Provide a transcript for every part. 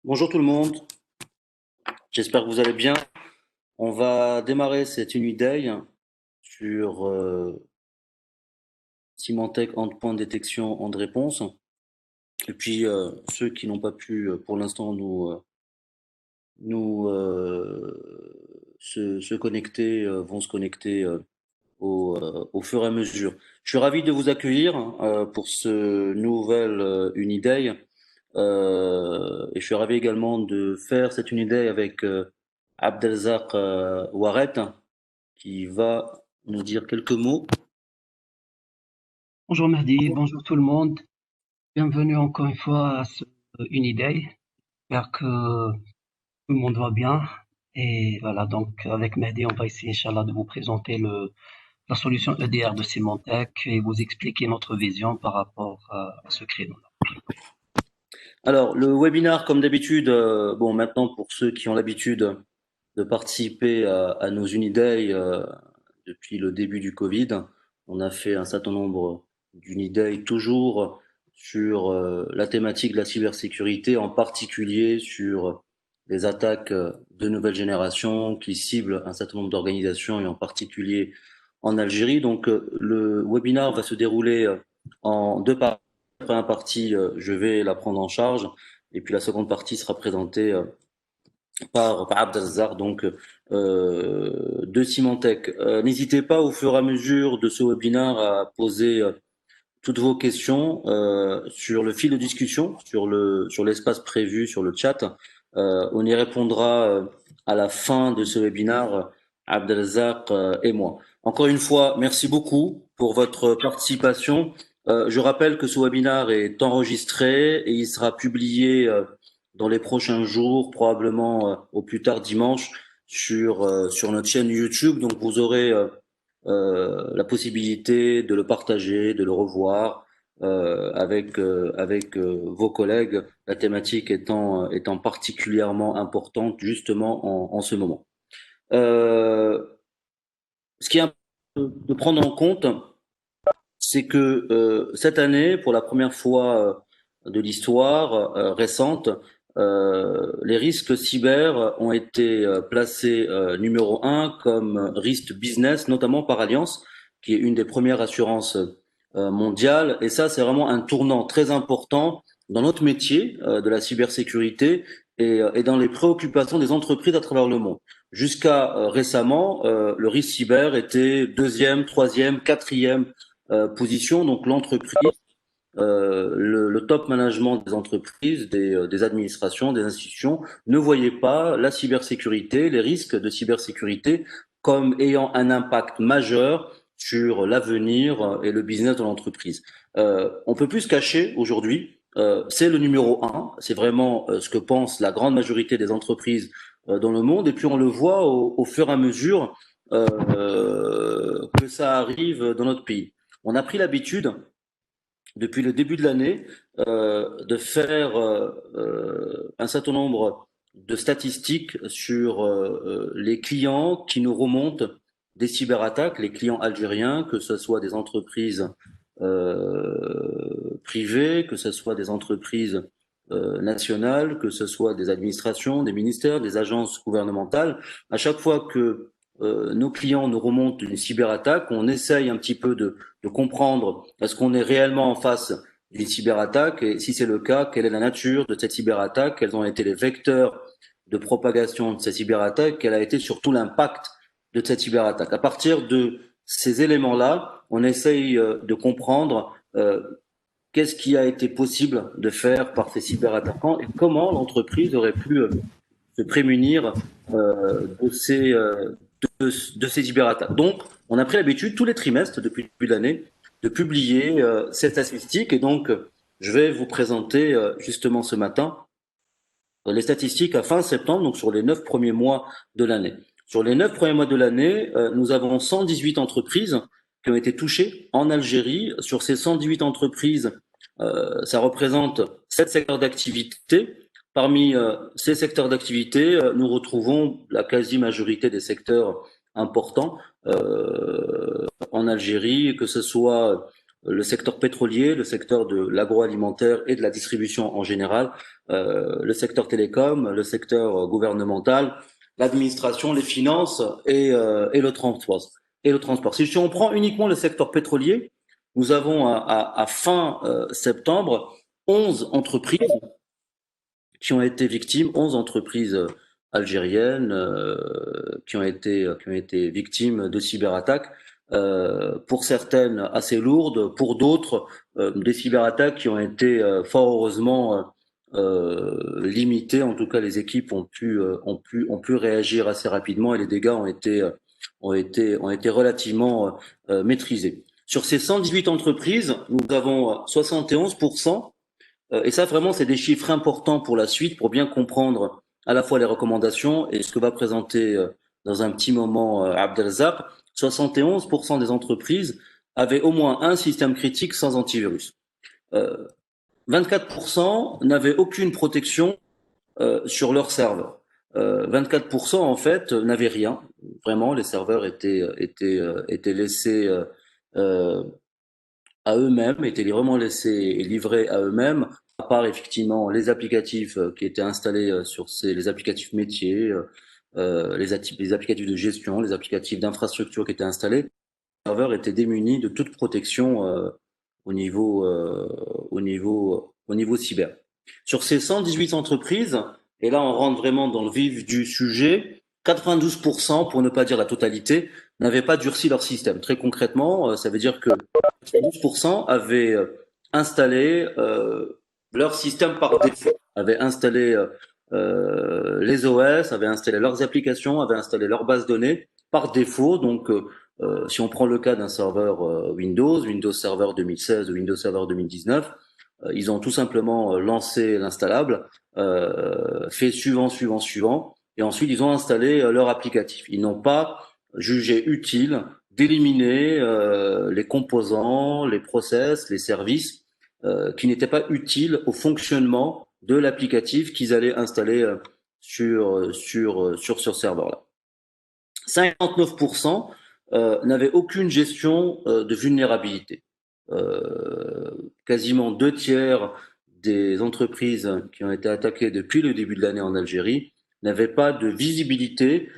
Bonjour tout le monde, j'espère que vous allez bien. On va démarrer cette Uniday sur Symantec Endpoint Détection en réponse. Et puis ceux qui n'ont pas pu pour l'instant nous se connecter vont se connecter au fur et à mesure. Je suis ravi de vous accueillir pour ce nouvel Uniday. Et je suis ravi également de faire cette Uniday avec Abdelzak Waret, qui va nous dire quelques mots. Bonjour Mehdi, bonjour tout le monde. Bienvenue encore une fois à ce Uniday. J'espère que tout le monde va bien. Et voilà, donc avec Mehdi, on va essayer, Inch'Allah, de vous présenter la solution EDR de Symantec et vous expliquer notre vision par rapport à ce créneau. Alors, le webinar, comme d'habitude, bon, maintenant pour ceux qui ont l'habitude de participer à nos Uniday depuis le début du Covid, on a fait un certain nombre d'Uniday toujours sur la thématique de la cybersécurité, en particulier sur les attaques de nouvelle génération qui ciblent un certain nombre d'organisations et en particulier en Algérie. Donc, le webinar va se dérouler en deux parties. La première partie, je vais la prendre en charge, et puis la seconde partie sera présentée par Abdelzak, donc de Symantec. N'hésitez pas au fur et à mesure de ce webinaire à poser toutes vos questions sur le fil de discussion, sur l'espace prévu, sur le chat. On y répondra à la fin de ce webinaire, Abdelzak et moi. Encore une fois, merci beaucoup pour votre participation. Je rappelle que ce webinaire est enregistré et il sera publié dans les prochains jours, probablement au plus tard dimanche, sur notre chaîne YouTube. Donc vous aurez la possibilité de le partager, de le revoir avec vos collègues, la thématique étant particulièrement importante justement en ce moment. Euh, Ce qui est important de prendre en compte, c'est que cette année, pour la première fois de l'histoire récente, les risques cyber ont été placés numéro un comme risque business, notamment par Allianz, qui est une des premières assurances mondiales. Et ça, c'est vraiment un tournant très important dans notre métier de la cybersécurité et dans les préoccupations des entreprises à travers le monde. Jusqu'à récemment, le risque cyber était deuxième, troisième, quatrième position. Donc l'entreprise, le top management des entreprises, des administrations, des institutions ne voyait pas la cybersécurité, les risques de cybersécurité comme ayant un impact majeur sur l'avenir et le business de l'entreprise. On peut plus se cacher aujourd'hui. C'est le numéro un. C'est vraiment ce que pense la grande majorité des entreprises dans le monde. Et puis on le voit au fur et à mesure que ça arrive dans notre pays. On a pris l'habitude, depuis le début de l'année, de faire un certain nombre de statistiques sur les clients qui nous remontent des cyberattaques, les clients algériens, que ce soit des entreprises privées, que ce soit des entreprises nationales, que ce soit des administrations, des ministères, des agences gouvernementales. À chaque fois que nos clients nous remontent une cyberattaque, on essaye un petit peu de comprendre est-ce qu'on est réellement en face d'une cyberattaque et si c'est le cas, quelle est la nature de cette cyberattaque, quels ont été les vecteurs de propagation de cette cyberattaque, quel a été surtout l'impact de cette cyberattaque. À partir de ces éléments-là, on essaye de comprendre qu'est-ce qui a été possible de faire par ces cyberattaquants et comment l'entreprise aurait pu se prémunir de ces cyberattaques. Donc, on a pris l'habitude tous les trimestres depuis le début de l'année de publier ces statistiques et donc je vais vous présenter justement ce matin les statistiques à fin septembre, donc sur les 9 premiers mois de l'année. Sur les 9 premiers mois de l'année, nous avons 118 entreprises qui ont été touchées en Algérie. Sur ces 118 entreprises, ça représente 7 secteurs d'activité. Parmi ces secteurs d'activité, nous retrouvons la quasi-majorité des secteurs importants en Algérie, que ce soit le secteur pétrolier, le secteur de l'agroalimentaire et de la distribution en général, le secteur télécom, le secteur gouvernemental, l'administration, les finances et le transport. Et le transport. Si on prend uniquement le secteur pétrolier, nous avons à fin septembre 11 entreprises qui ont été victimes, 11 entreprises algériennes qui ont été victimes de cyberattaques, pour certaines assez lourdes, pour d'autres des cyberattaques qui ont été fort heureusement limitées. En tout cas, les équipes ont pu réagir assez rapidement et les dégâts ont été relativement maîtrisés. Sur ces 118 entreprises, nous avons 71%. Et ça, vraiment, c'est des chiffres importants pour la suite, pour bien comprendre à la fois les recommandations et ce que va présenter dans un petit moment Abdelzak. 71% des entreprises avaient au moins un système critique sans antivirus. 24% n'avaient aucune protection sur leur serveur. 24% en fait n'avaient rien. Vraiment, les serveurs étaient laissés à eux-mêmes, étaient vraiment laissés et livrés à eux-mêmes, à part effectivement les applicatifs qui étaient installés sur les applicatifs métiers, les applicatifs de gestion, les applicatifs d'infrastructure qui étaient installés. Les serveurs étaient démunis de toute protection au niveau, au niveau cyber. Sur ces 118 entreprises, et là on rentre vraiment dans le vif du sujet, 92%, pour ne pas dire la totalité, n'avaient pas durci leur système. Très concrètement, ça veut dire que 12% avaient installé leur système par défaut, avaient installé les OS, avaient installé leurs applications, avaient installé leurs bases de données par défaut. Donc, si on prend le cas d'un serveur Windows Server 2016 ou Windows Server 2019, ils ont tout simplement lancé l'installable, fait suivant, et ensuite ils ont installé leur applicatif. Ils n'ont pas jugé utile d'éliminer les composants, les process, les services qui n'étaient pas utiles au fonctionnement de l'applicatif qu'ils allaient installer sur ce serveur-là. 59% n'avaient aucune gestion de vulnérabilité. Quasiment 2 tiers des entreprises qui ont été attaquées depuis le début de l'année en Algérie n'avaient pas de visibilité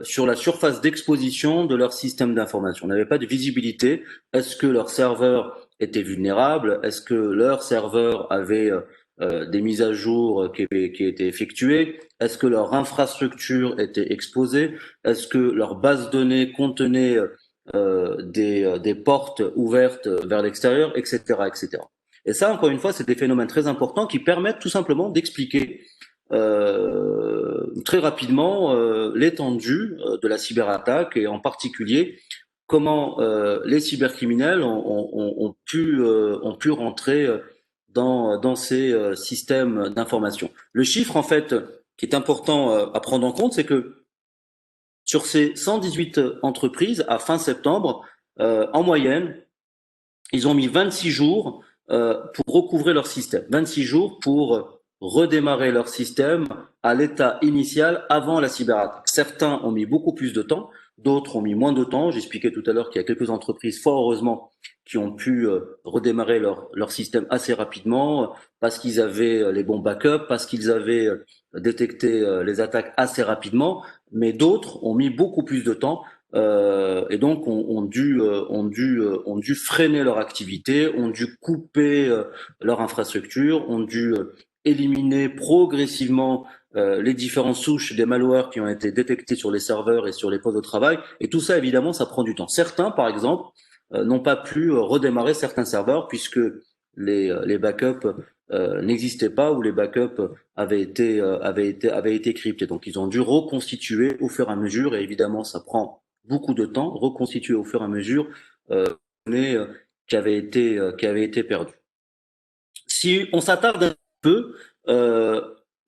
sur la surface d'exposition de leur système d'information. N'avaient pas de visibilité. Est-ce que leur serveur était vulnérable? Est-ce que leur serveur avait des mises à jour qui étaient effectuées? Est-ce que leur infrastructure était exposée? Est-ce que leur base de données contenait des portes ouvertes vers l'extérieur, etc., etc. Et ça, encore une fois, c'est des phénomènes très importants qui permettent tout simplement d'expliquer très rapidement l'étendue de la cyberattaque et en particulier comment les cybercriminels ont pu rentrer dans ces systèmes d'information. Le chiffre, en fait, qui est important à prendre en compte, c'est que sur ces 118 entreprises, à fin septembre, en moyenne, ils ont mis 26 jours pour recouvrer leur système. 26 jours pour redémarrer leur système à l'état initial avant la cyberattaque. Certains ont mis beaucoup plus de temps, d'autres ont mis moins de temps. J'expliquais tout à l'heure qu'il y a quelques entreprises, fort heureusement, qui ont pu redémarrer leur système assez rapidement parce qu'ils avaient les bons backups, parce qu'ils avaient détecté les attaques assez rapidement, mais d'autres ont mis beaucoup plus de temps et donc ont dû freiner leur activité, ont dû couper leur infrastructure, ont dû éliminer progressivement les différentes souches des malwares qui ont été détectés sur les serveurs et sur les postes de travail. Et tout ça, évidemment, ça prend du temps. Certains, par exemple, n'ont pas pu redémarrer certains serveurs puisque les backups n'existaient pas ou les backups avaient été cryptés. Donc, ils ont dû reconstituer au fur et à mesure. Et évidemment, ça prend beaucoup de temps, reconstituer au fur et à mesure les données qui avaient été perdues. Si on s'attarde un peu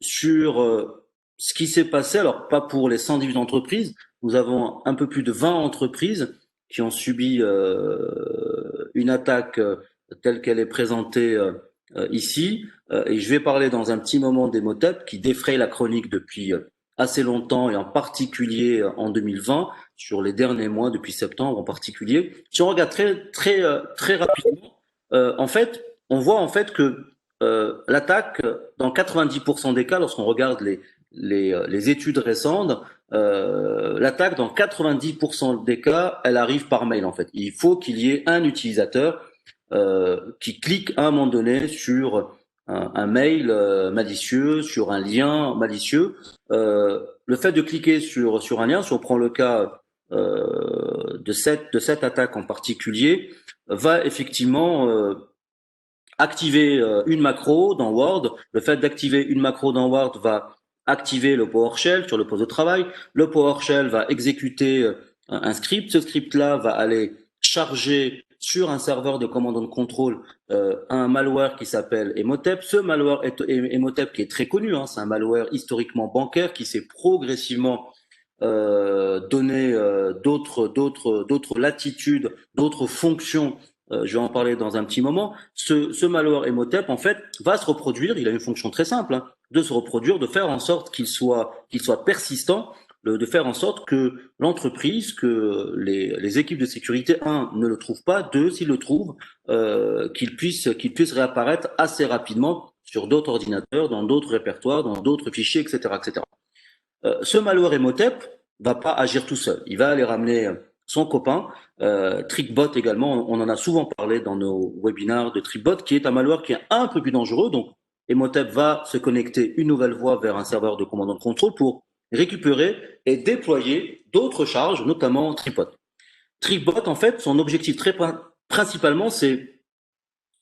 sur ce qui s'est passé, alors pas pour les 118 entreprises, nous avons un peu plus de 20 entreprises qui ont subi une attaque telle qu'elle est présentée ici, et je vais parler dans un petit moment des Motep qui défrayent la chronique depuis assez longtemps et en particulier en 2020, sur les derniers mois, depuis septembre en particulier. Si on regarde très rapidement, en fait, on voit en fait que l'attaque, dans 90% des cas, lorsqu'on regarde les études récentes, l'attaque, dans 90% des cas, elle arrive par mail en fait. Il faut qu'il y ait un utilisateur qui clique à un moment donné sur un mail malicieux, sur un lien malicieux. Le fait de cliquer sur un lien, si on prend le cas de cette attaque en particulier, va effectivement activer une macro dans Word. Le fait d'activer une macro dans Word va activer le PowerShell sur le poste de travail. Le PowerShell va exécuter un script. Ce script-là va aller charger sur un serveur de command and control un malware qui s'appelle Emotep. Ce malware Emotep qui est très connu, hein, c'est un malware historiquement bancaire qui s'est progressivement donné d'autres latitudes, d'autres fonctions. Je vais en parler dans un petit moment. Ce malware Emotep, en fait, va se reproduire. Il a une fonction très simple, hein, de se reproduire, de faire en sorte qu'il soit persistant, de faire en sorte que l'entreprise, que les équipes de sécurité, un, ne le trouvent pas, deux, s'ils le trouvent, qu'il puisse réapparaître assez rapidement sur d'autres ordinateurs, dans d'autres répertoires, dans d'autres fichiers, etc., etc. Ce malware Emotep va pas agir tout seul. Il va aller ramener son copain, TrickBot également. On en a souvent parlé dans nos webinars de TrickBot, qui est un malware qui est un peu plus dangereux. Donc, Emotep va se connecter une nouvelle fois vers un serveur de command and control pour récupérer et déployer d'autres charges, notamment TrickBot. TrickBot, en fait, son objectif principalement, c'est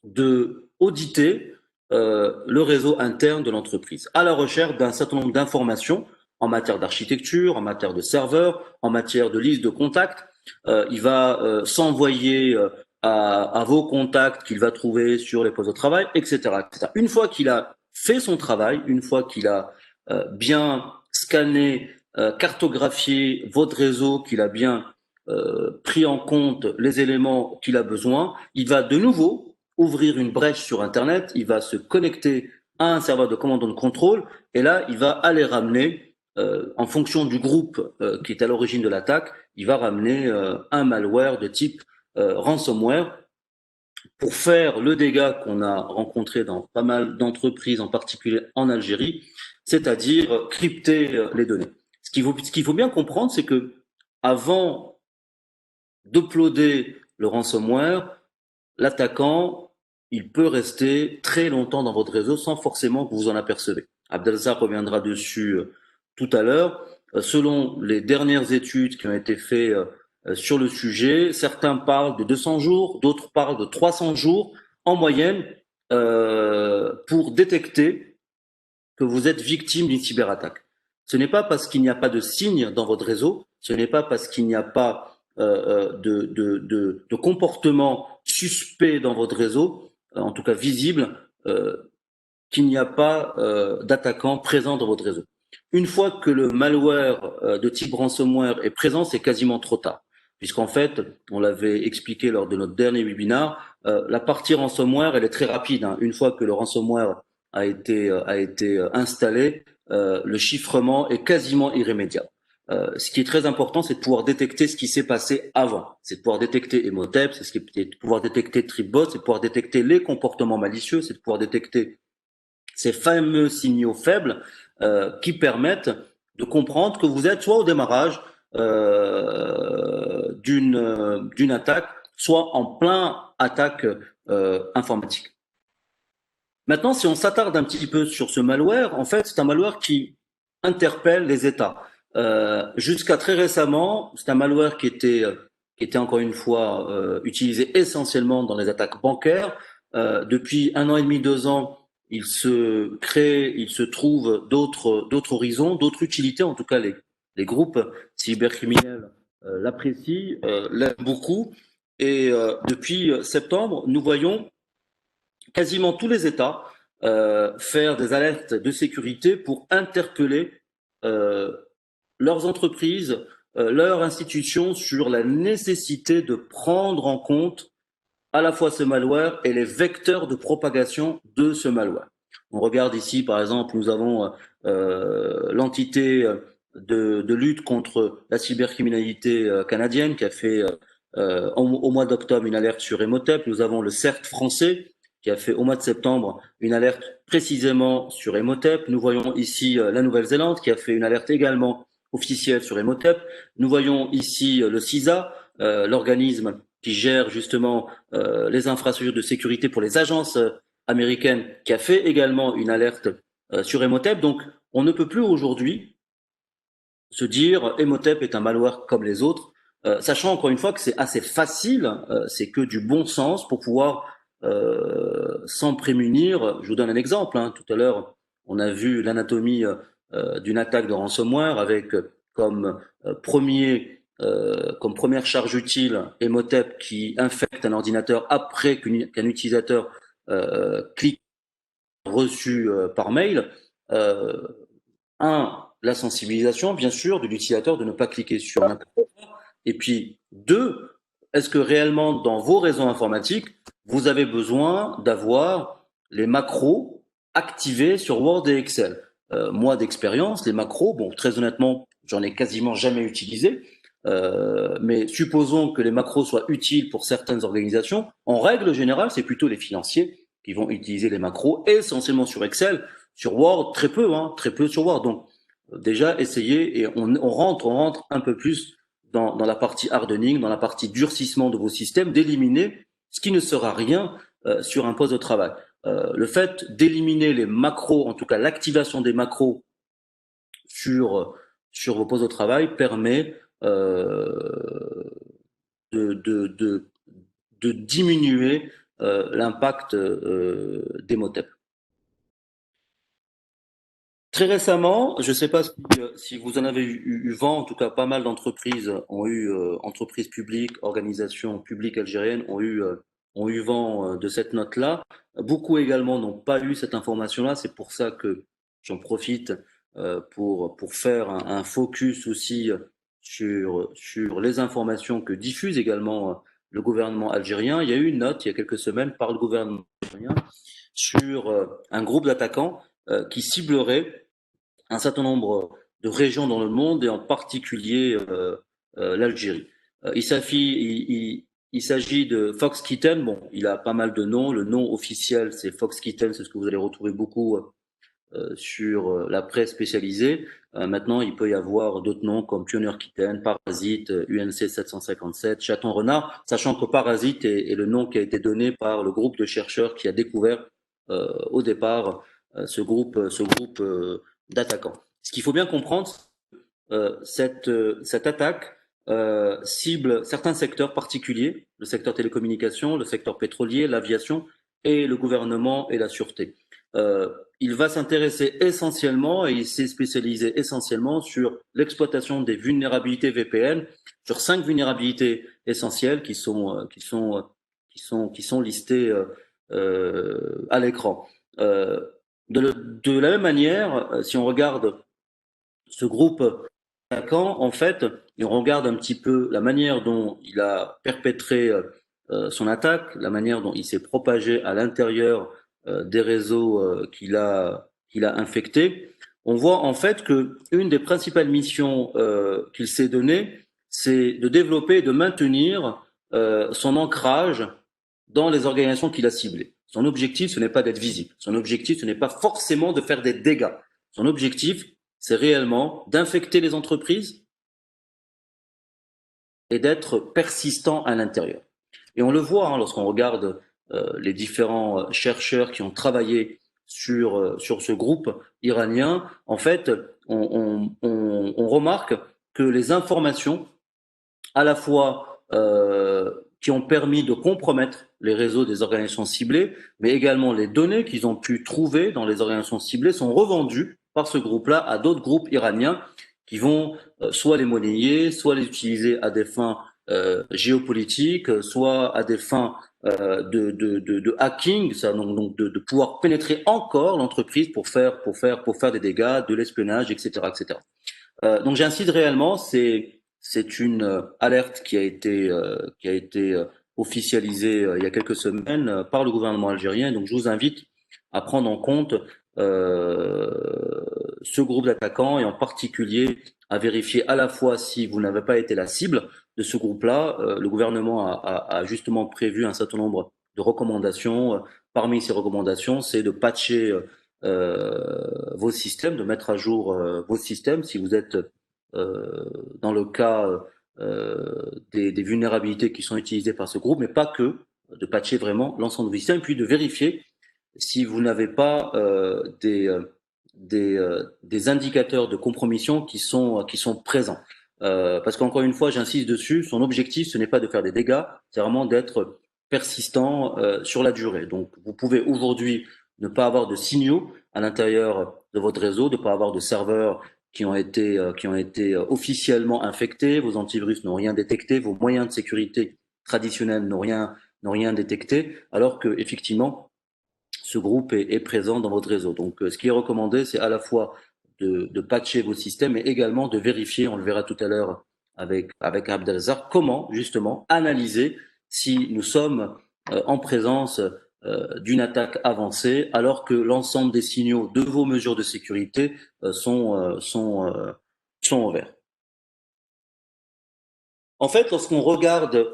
de auditer le réseau interne de l'entreprise à la recherche d'un certain nombre d'informations en matière d'architecture, en matière de serveur, en matière de liste de contacts. Il va s'envoyer à vos contacts qu'il va trouver sur les postes de travail, etc., etc. Une fois qu'il a fait son travail, une fois qu'il a bien scanné, cartographié votre réseau, qu'il a bien pris en compte les éléments qu'il a besoin, il va de nouveau ouvrir une brèche sur Internet, il va se connecter à un serveur de command and control, et là, il va aller ramener, en fonction du groupe qui est à l'origine de l'attaque, il va ramener un malware de type ransomware pour faire le dégât qu'on a rencontré dans pas mal d'entreprises, en particulier en Algérie, c'est-à-dire crypter les données. Ce qu'il faut bien comprendre, c'est que avant d'uploader le ransomware, l'attaquant, il peut rester très longtemps dans votre réseau sans forcément que vous en apercevez. Abdelzak reviendra dessus tout à l'heure. Selon les dernières études qui ont été faites sur le sujet, certains parlent de 200 jours, d'autres parlent de 300 jours en moyenne pour détecter que vous êtes victime d'une cyberattaque. Ce n'est pas parce qu'il n'y a pas de signe dans votre réseau, ce n'est pas parce qu'il n'y a pas de comportement suspect dans votre réseau, en tout cas visible, qu'il n'y a pas d'attaquant présent dans votre réseau. Une fois que le malware de type ransomware est présent, c'est quasiment trop tard. Puisqu'en fait, on l'avait expliqué lors de notre dernier webinar, la partie ransomware, elle est très rapide, hein. Une fois que le ransomware a été installé, le chiffrement est quasiment irrémédiable. Ce qui est très important, c'est de pouvoir détecter ce qui s'est passé avant. C'est de pouvoir détecter Emotep, c'est de pouvoir détecter Tripbot, c'est de pouvoir détecter les comportements malicieux, c'est de pouvoir détecter ces fameux signaux faibles qui permettent de comprendre que vous êtes soit au démarrage d'une attaque, soit en plein attaque informatique. Maintenant, si on s'attarde un petit peu sur ce malware, en fait, c'est un malware qui interpelle les États. Jusqu'à très récemment, c'est un malware qui était encore une fois utilisé essentiellement dans les attaques bancaires. Depuis 1 an et demi, 2 ans, il se trouve d'autres horizons, d'autres utilités. En tout cas, les groupes cybercriminels l'apprécient, l'aiment beaucoup. Et depuis septembre, nous voyons quasiment tous les États faire des alertes de sécurité pour interpeller leurs entreprises, leurs institutions sur la nécessité de prendre en compte à la fois ce malware et les vecteurs de propagation de ce malware. On regarde ici, par exemple, nous avons l'entité de lutte contre la cybercriminalité canadienne qui a fait au mois d'octobre une alerte sur Emotep. Nous avons le CERT français qui a fait au mois de septembre une alerte précisément sur Emotep. Nous voyons ici la Nouvelle-Zélande qui a fait une alerte également officielle sur Emotep. Nous voyons ici le CISA, l'organisme qui gère justement les infrastructures de sécurité pour les agences américaines, qui a fait également une alerte sur Emotep. Donc, on ne peut plus aujourd'hui se dire Emotep est un malware comme les autres, sachant encore une fois que c'est assez facile, c'est que du bon sens pour pouvoir s'en prémunir. Je vous donne un exemple. Hein. Tout à l'heure, on a vu l'anatomie d'une attaque de ransomware avec comme première charge utile Emotep qui infecte un ordinateur après qu'un utilisateur clique reçu par mail. Euh, la sensibilisation, bien sûr, de l'utilisateur de ne pas cliquer sur n'importe quoi. Et puis, deux, est-ce que réellement, dans vos réseaux informatiques, vous avez besoin d'avoir les macros activés sur Word et Excel? Moi, d'expérience, les macros, bon, très honnêtement, j'en ai quasiment jamais utilisé. Mais supposons que les macros soient utiles pour certaines organisations. En règle générale, c'est plutôt les financiers qui vont utiliser les macros, essentiellement sur Excel. Sur Word, très peu sur Word. Donc, déjà, essayez et on rentre un peu plus dans la partie hardening, dans la partie durcissement de vos systèmes, d'éliminer ce qui ne sera rien sur un poste de travail. Le fait d'éliminer les macros, en tout cas l'activation des macros sur vos postes de travail permet de, de, de, de diminuer l'impact des MOTEP. Très récemment, je ne sais pas si vous en avez eu vent, en tout cas pas mal d'entreprises ont eu, entreprises publiques, organisations publiques algériennes ont eu vent de cette note-là. Beaucoup également n'ont pas eu cette information-là. C'est pour ça que j'en profite pour faire un focus aussi sur les informations que diffuse également le gouvernement algérien. Il y a eu une note il y a quelques semaines par le gouvernement algérien sur un groupe d'attaquants qui ciblerait un certain nombre de régions dans le monde et en particulier l'Algérie. Il s'agit de Fox Kitten. Bon, il a pas mal de noms. Le nom officiel, c'est Fox Kitten. C'est ce que vous allez retrouver beaucoup sur la presse spécialisée. Maintenant, il peut y avoir d'autres noms comme Pioneer Kitten, Parasite, UNC 757, Chaton Renard, sachant que Parasite est le nom qui a été donné par le groupe de chercheurs qui a découvert au départ ce groupe d'attaquants. Ce qu'il faut bien comprendre, cette attaque cible certains secteurs particuliers, le secteur télécommunications, le secteur pétrolier, l'aviation et le gouvernement et la sûreté. Il va s'intéresser essentiellement et il s'est spécialisé essentiellement sur l'exploitation des vulnérabilités VPN, sur 5 vulnérabilités essentielles qui sont listées à l'écran. De la même manière, si on regarde ce groupe attaquant, en fait, et on regarde un petit peu la manière dont il a perpétré son attaque, la manière dont il s'est propagé à l'intérieur des réseaux qu'il a infectés, on voit en fait que une des principales missions qu'il s'est donnée, c'est de développer et de maintenir son ancrage dans les organisations qu'il a ciblées. Son objectif, ce n'est pas d'être visible. Son objectif, ce n'est pas forcément de faire des dégâts. Son objectif, c'est réellement d'infecter les entreprises et d'être persistant à l'intérieur. Et on le voit hein, lorsqu'on regarde les différents chercheurs qui ont travaillé sur ce groupe iranien. En fait, on remarque que les informations, à la fois qui ont permis de compromettre les réseaux des organisations ciblées, mais également les données qu'ils ont pu trouver dans les organisations ciblées sont revendues par ce groupe-là à d'autres groupes iraniens qui vont soit les monnayer, soit les utiliser à des fins géopolitiques, soit à des fins de hacking, ça, donc de pouvoir pénétrer encore l'entreprise pour faire des dégâts, de l'espionnage, etc., etc. Donc j'incite réellement, c'est une alerte qui a été officialisée il y a quelques semaines par le gouvernement algérien. Donc je vous invite à prendre en compte ce groupe d'attaquants et en particulier à vérifier à la fois si vous n'avez pas été la cible de ce groupe-là. Le gouvernement a justement prévu un certain nombre de recommandations. Parmi ces recommandations, c'est de patcher vos systèmes, de mettre à jour vos systèmes si vous êtes dans le cas des vulnérabilités qui sont utilisées par ce groupe, mais pas que, de patcher vraiment l'ensemble de vos systèmes, puis de vérifier si vous n'avez pas des indicateurs de compromission qui sont présents. Parce qu'encore une fois, j'insiste dessus, son objectif, ce n'est pas de faire des dégâts, c'est vraiment d'être persistant sur la durée. Donc, vous pouvez aujourd'hui ne pas avoir de signaux à l'intérieur de votre réseau, de ne pas avoir de serveurs qui ont été officiellement infectés, vos antivirus n'ont rien détecté, vos moyens de sécurité traditionnels n'ont rien détecté, alors que effectivement ce groupe est présent dans votre réseau. Donc, ce qui est recommandé, c'est à la fois de patcher vos systèmes, mais également de vérifier, on le verra tout à l'heure avec Abdelazar, comment justement analyser si nous sommes en présence d'une attaque avancée, alors que l'ensemble des signaux de vos mesures de sécurité sont au vert. En fait, lorsqu'on regarde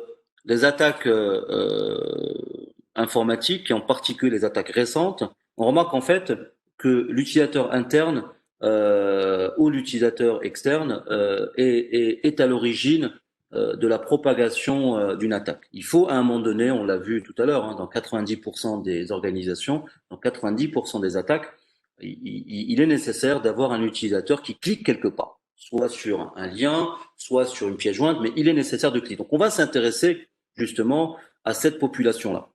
les attaques informatiques, et en particulier les attaques récentes, on remarque en fait que l'utilisateur interne ou l'utilisateur externe est à l'origine de la propagation d'une attaque. Il faut à un moment donné, on l'a vu tout à l'heure, hein, dans 90% des organisations, dans 90% des attaques, il est nécessaire d'avoir un utilisateur qui clique quelque part, soit sur un lien, soit sur une pièce jointe, mais il est nécessaire de cliquer. Donc on va s'intéresser justement à cette population-là.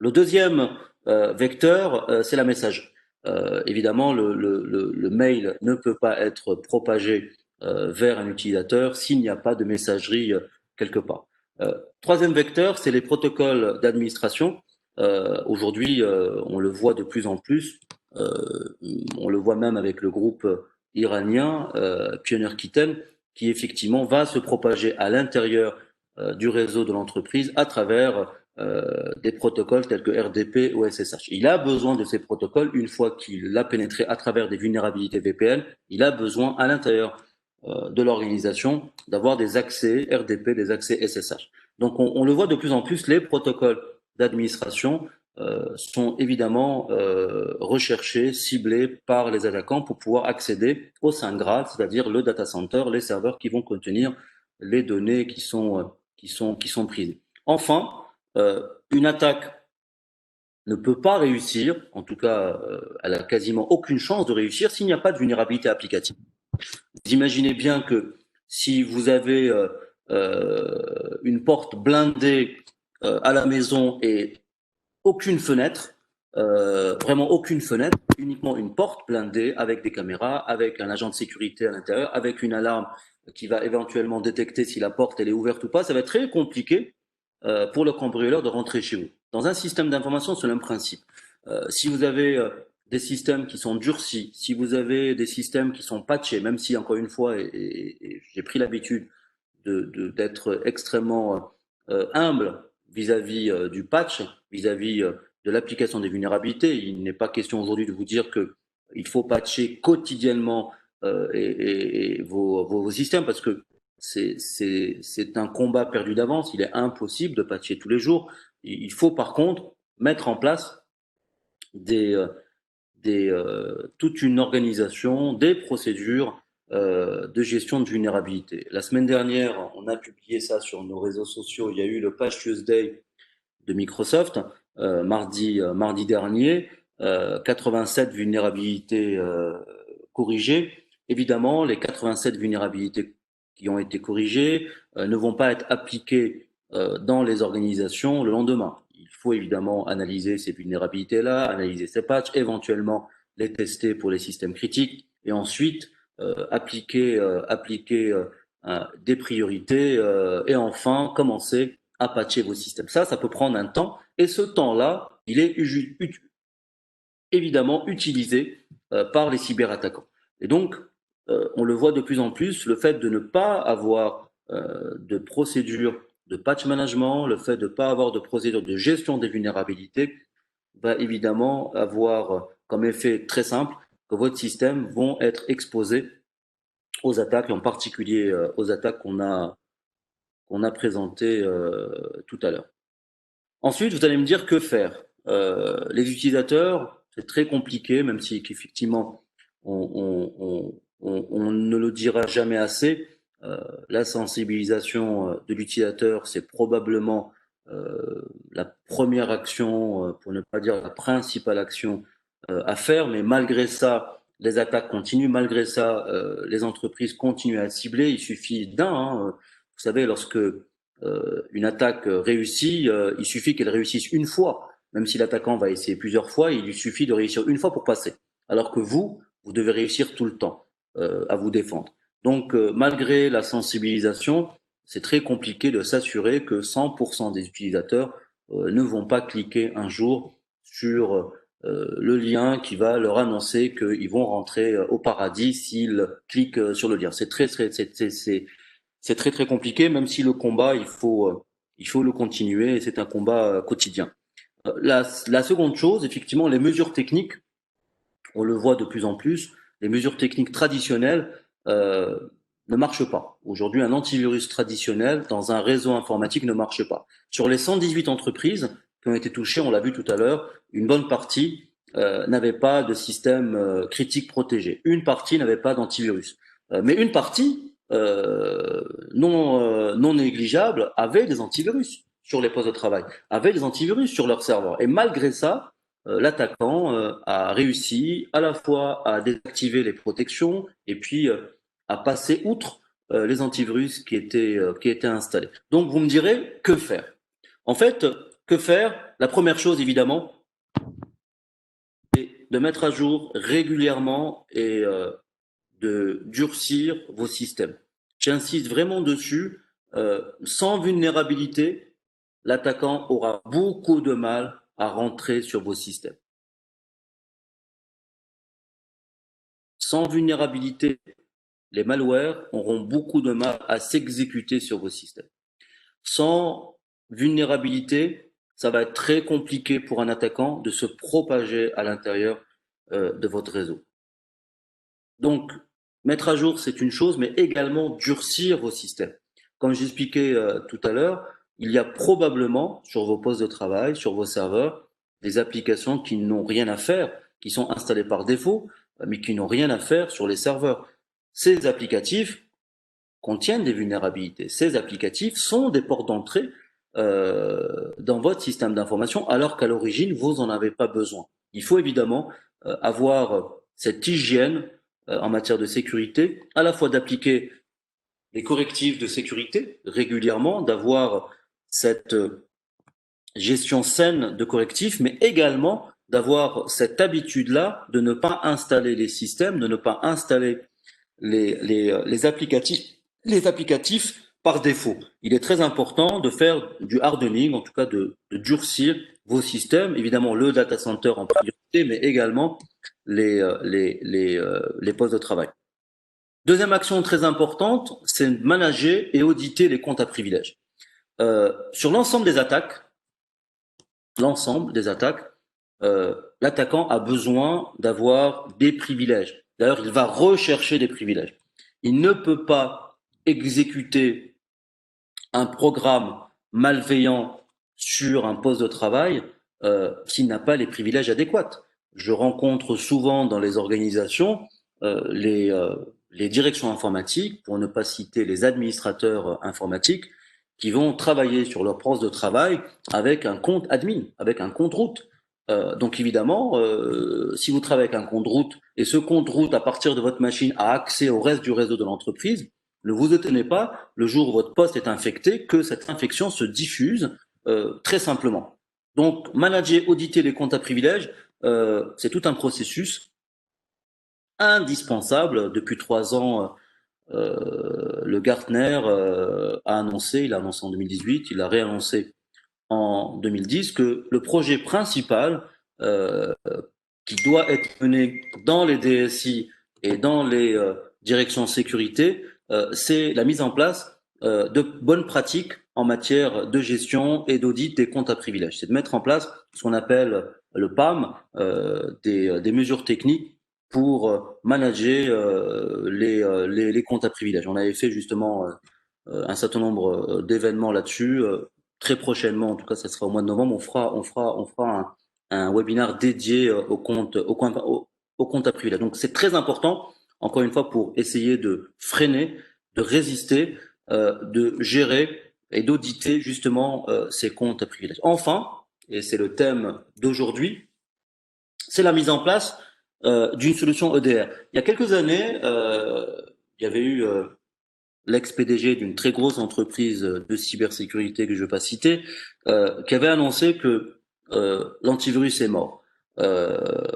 Le deuxième vecteur, c'est la messagerie. Évidemment, le mail ne peut pas être propagé vers un utilisateur s'il n'y a pas de messagerie quelque part. Troisième vecteur, c'est les protocoles d'administration. Aujourd'hui, on le voit de plus en plus. On le voit même avec le groupe iranien Pioneer Kitten, qui effectivement va se propager à l'intérieur du réseau de l'entreprise à travers des protocoles tels que RDP ou SSH. Il a besoin de ces protocoles une fois qu'il a pénétré à travers des vulnérabilités VPN. Il a besoin à l'intérieur de l'organisation d'avoir des accès RDP, des accès SSH. Donc on le voit de plus en plus, les protocoles d'administration sont évidemment recherchés, ciblés par les attaquants pour pouvoir accéder au Saint Graal, c'est-à-dire le data center, les serveurs qui vont contenir les données qui sont prises. Enfin, une attaque ne peut pas réussir, en tout cas, elle a quasiment aucune chance de réussir s'il n'y a pas de vulnérabilité applicative. Vous imaginez bien que si vous avez une porte blindée à la maison et aucune fenêtre, vraiment aucune fenêtre, uniquement une porte blindée avec des caméras, avec un agent de sécurité à l'intérieur, avec une alarme qui va éventuellement détecter si la porte elle est ouverte ou pas, ça va être très compliqué pour le cambrioleur de rentrer chez vous. Dans un système d'information, c'est le même principe. Si vous avez des systèmes qui sont durcis, si vous avez des systèmes qui sont patchés, même si encore une fois, et j'ai pris l'habitude d'être extrêmement humble vis-à-vis du patch, vis-à-vis de l'application des vulnérabilités. Il n'est pas question aujourd'hui de vous dire que il faut patcher quotidiennement vos systèmes parce que c'est un combat perdu d'avance. Il est impossible de patcher tous les jours. Il faut par contre mettre en place des, toute une organisation, des procédures de gestion de vulnérabilité. La semaine dernière, on a publié ça sur nos réseaux sociaux. Il y a eu le Patch Tuesday de Microsoft mardi dernier. 87 vulnérabilités corrigées. Évidemment, les 87 vulnérabilités qui ont été corrigées ne vont pas être appliquées dans les organisations le lendemain. Il faut évidemment analyser ces vulnérabilités-là, analyser ces patchs, éventuellement les tester pour les systèmes critiques et ensuite appliquer des priorités et enfin commencer à patcher vos systèmes. Ça peut prendre un temps et ce temps-là, il est évidemment utilisé par les cyberattaquants. Et donc, on le voit de plus en plus, le fait de ne pas avoir de procédure de patch management, le fait de ne pas avoir de procédure de gestion des vulnérabilités va évidemment avoir comme effet très simple que votre système vont être exposés aux attaques, et en particulier aux attaques qu'on a présentées tout à l'heure. Ensuite, vous allez me dire que faire. Les utilisateurs, c'est très compliqué, même si qu'effectivement on ne le dira jamais assez. La sensibilisation de l'utilisateur, c'est probablement la première action, pour ne pas dire la principale action à faire, mais malgré ça, les attaques continuent, malgré ça, les entreprises continuent à cibler. Il suffit d'un, hein. Vous savez, lorsque une attaque réussit, il suffit qu'elle réussisse une fois. Même si l'attaquant va essayer plusieurs fois, il lui suffit de réussir une fois pour passer. Alors que vous devez réussir tout le temps à vous défendre. Donc, malgré la sensibilisation, c'est très compliqué de s'assurer que 100% des utilisateurs ne vont pas cliquer un jour sur le lien qui va leur annoncer qu'ils vont rentrer au paradis s'ils cliquent sur le lien. C'est très très compliqué, même si le combat, il faut le continuer et c'est un combat quotidien. La seconde chose, effectivement, les mesures techniques, on le voit de plus en plus, les mesures techniques traditionnelles ne marchent pas. Aujourd'hui, un antivirus traditionnel dans un réseau informatique ne marche pas. Sur les 118 entreprises qui ont été touchées, on l'a vu tout à l'heure, une bonne partie n'avait pas de système critique protégé. Une partie n'avait pas d'antivirus. Mais une partie non négligeable avait des antivirus sur les postes de travail, avait des antivirus sur leur serveur. Et malgré ça, l'attaquant a réussi à la fois à désactiver les protections et puis à passer outre les antivirus qui étaient installés. Donc vous me direz, que faire? En fait, que faire? La première chose, évidemment, c'est de mettre à jour régulièrement et de durcir vos systèmes. J'insiste vraiment dessus. Sans vulnérabilité, l'attaquant aura beaucoup de mal à rentrer sur vos systèmes. Sans vulnérabilité, les malwares auront beaucoup de mal à s'exécuter sur vos systèmes. Sans vulnérabilité, ça va être très compliqué pour un attaquant de se propager à l'intérieur de votre réseau. Donc, mettre à jour, c'est une chose, mais également durcir vos systèmes. Comme j'expliquais tout à l'heure, il y a probablement sur vos postes de travail, sur vos serveurs, des applications qui n'ont rien à faire, qui sont installées par défaut, mais qui n'ont rien à faire sur les serveurs. Ces applicatifs contiennent des vulnérabilités. Ces applicatifs sont des portes d'entrée dans votre système d'information, alors qu'à l'origine, vous n'en avez pas besoin. Il faut évidemment avoir cette hygiène en matière de sécurité, à la fois d'appliquer les correctifs de sécurité régulièrement, d'avoir cette gestion saine de correctifs, mais également d'avoir cette habitude-là de ne pas installer les systèmes, de ne pas installer les applicatifs par défaut. Il est très important de faire du hardening, en tout cas de durcir vos systèmes, évidemment le data center en priorité, mais également les postes de travail. Deuxième action très importante, c'est de manager et auditer les comptes à privilèges. Sur l'ensemble des attaques, l'attaquant a besoin d'avoir des privilèges. D'ailleurs, il va rechercher des privilèges. Il ne peut pas exécuter un programme malveillant sur un poste de travail s'il n'a pas les privilèges adéquats. Je rencontre souvent dans les organisations les directions informatiques, pour ne pas citer les administrateurs informatiques, qui vont travailler sur leur poste de travail avec un compte admin, avec un compte route. Donc évidemment, si vous travaillez avec un compte route et ce compte route à partir de votre machine a accès au reste du réseau de l'entreprise, ne vous étonnez pas le jour où votre poste est infecté que cette infection se diffuse très simplement. Donc manager, auditer les comptes à privilèges, c'est tout un processus indispensable. Depuis 3 ans, le Gartner a annoncé, il a annoncé en 2018, il a réannoncé en 2010 que le projet principal euh, qui doit être mené dans les DSI et dans les directions sécurité, c'est la mise en place de bonnes pratiques en matière de gestion et d'audit des comptes à privilèges. C'est de mettre en place ce qu'on appelle le PAM, des mesures techniques pour manager les comptes à privilèges. On avait fait justement un certain nombre d'événements là-dessus. Très prochainement, en tout cas, ça sera au mois de novembre, on fera un webinaire dédié au compte à privilèges. Donc c'est très important, encore une fois, pour essayer de freiner, de résister, de gérer et d'auditer justement ces comptes à privilèges. Enfin, et c'est le thème d'aujourd'hui, c'est la mise en place d'une solution EDR. Il y a quelques années, il y avait eu l'ex-PDG d'une très grosse entreprise de cybersécurité que je ne vais pas citer, qui avait annoncé que l'antivirus est mort.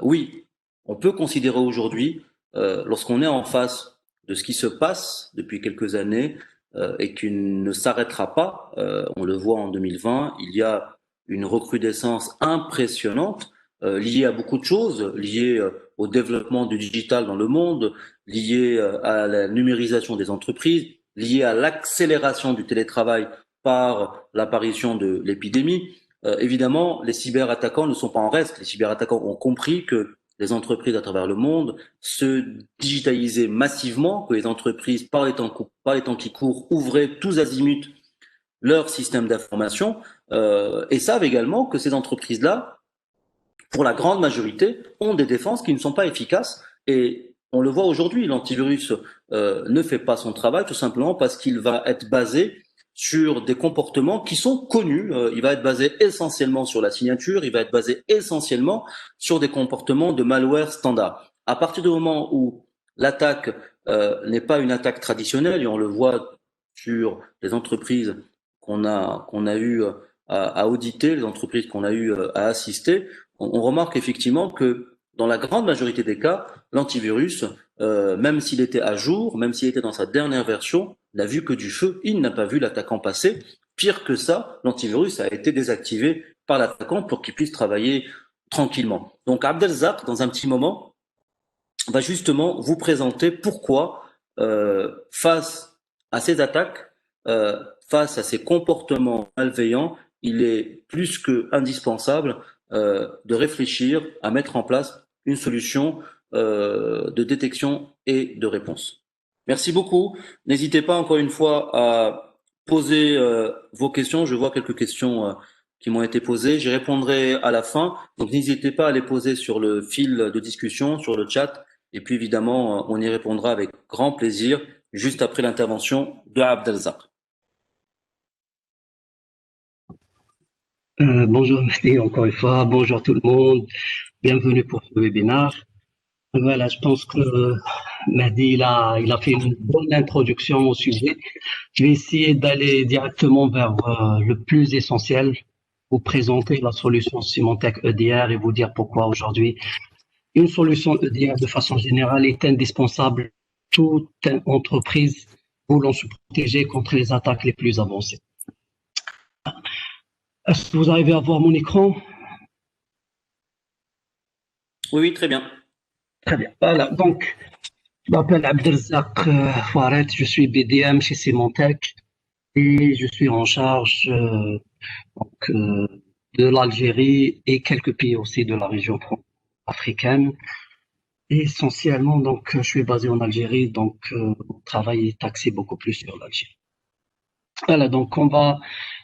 Oui, on peut considérer aujourd'hui, lorsqu'on est en face de ce qui se passe depuis quelques années et qui ne s'arrêtera pas, on le voit en 2020, il y a une recrudescence impressionnante liée à beaucoup de choses, liée au développement du digital dans le monde, liée à la numérisation des entreprises, liée à l'accélération du télétravail par l'apparition de l'épidémie. Évidemment, les cyberattaquants ne sont pas en reste. Les cyberattaquants ont compris que les entreprises à travers le monde se digitalisaient massivement, que les entreprises, par les temps qui courent, ouvraient tous azimuts leur système d'information et savent également que ces entreprises-là, pour la grande majorité, ont des défenses qui ne sont pas efficaces. Et on le voit aujourd'hui, l'antivirus ne fait pas son travail tout simplement parce qu'il va être basé sur des comportements qui sont connus. Il va être basé essentiellement sur la signature, il va être basé essentiellement sur des comportements de malware standard. À partir du moment où l'attaque n'est pas une attaque traditionnelle, et on le voit sur les entreprises qu'on a eu à auditer, les entreprises qu'on a eu à assister, on remarque effectivement que dans la grande majorité des cas, l'antivirus, même s'il était à jour, même s'il était dans sa dernière version, n'a vu que du feu, il n'a pas vu l'attaquant passer. Pire que ça, l'antivirus a été désactivé par l'attaquant pour qu'il puisse travailler tranquillement. Donc Abdelzak, dans un petit moment, va justement vous présenter pourquoi, face à ces attaques, face à ces comportements malveillants, il est plus que indispensable de réfléchir à mettre en place une solution de détection et de réponse. Merci beaucoup. N'hésitez pas encore une fois à poser vos questions. Je vois quelques questions qui m'ont été posées. J'y répondrai à la fin. Donc n'hésitez pas à les poser sur le fil de discussion, sur le chat. Et puis évidemment, on y répondra avec grand plaisir juste après l'intervention de Abdelzak. Bonjour Mehdi, encore une fois, bonjour tout le monde, bienvenue pour ce webinaire. Voilà, je pense que Mehdi il a fait une bonne introduction au sujet. Je vais essayer d'aller directement vers le plus essentiel, vous présenter la solution Symantec EDR et vous dire pourquoi aujourd'hui une solution EDR de façon générale est indispensable toute entreprise voulant se protéger contre les attaques les plus avancées. Est-ce que vous arrivez à voir mon écran? Oui, oui, très bien. Très bien. Voilà, donc, je m'appelle Abdelzak Fouaret, je suis BDM chez Symantec et je suis en charge donc, de l'Algérie et quelques pays aussi de la région africaine. Et essentiellement, donc, je suis basé en Algérie, donc mon travail est axé beaucoup plus sur l'Algérie. Voilà, donc on va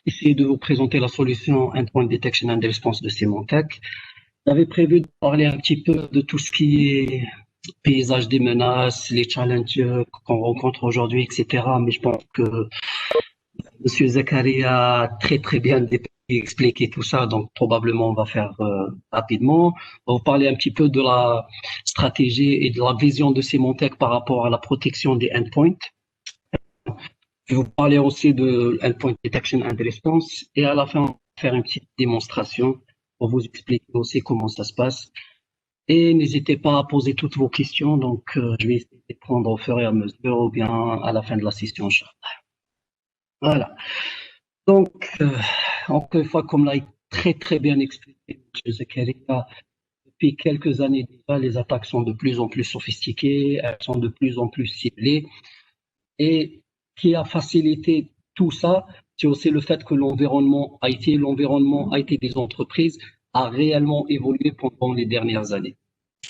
essayer de vous présenter la solution Endpoint Detection and Response de Symantec. J'avais prévu de parler un petit peu de tout ce qui est paysage des menaces, les challenges qu'on rencontre aujourd'hui, etc. Mais je pense que Monsieur Zakaria a très très bien expliqué tout ça, donc probablement on va faire rapidement. On va vous parler un petit peu de la stratégie et de la vision de Symantec par rapport à la protection des endpoints. Je vais vous parler aussi de Endpoint Detection and Response et à la fin on va faire une petite démonstration pour vous expliquer aussi comment ça se passe. Et n'hésitez pas à poser toutes vos questions, donc je vais essayer de prendre au fur et à mesure ou bien à la fin de la session. Voilà. Donc, encore une fois, comme l'a très très bien expliqué M. Zakaria, depuis quelques années déjà, les attaques sont de plus en plus sophistiquées, elles sont de plus en plus ciblées, et qui a facilité tout ça, c'est aussi le fait que l'environnement IT des entreprises a réellement évolué pendant les dernières années.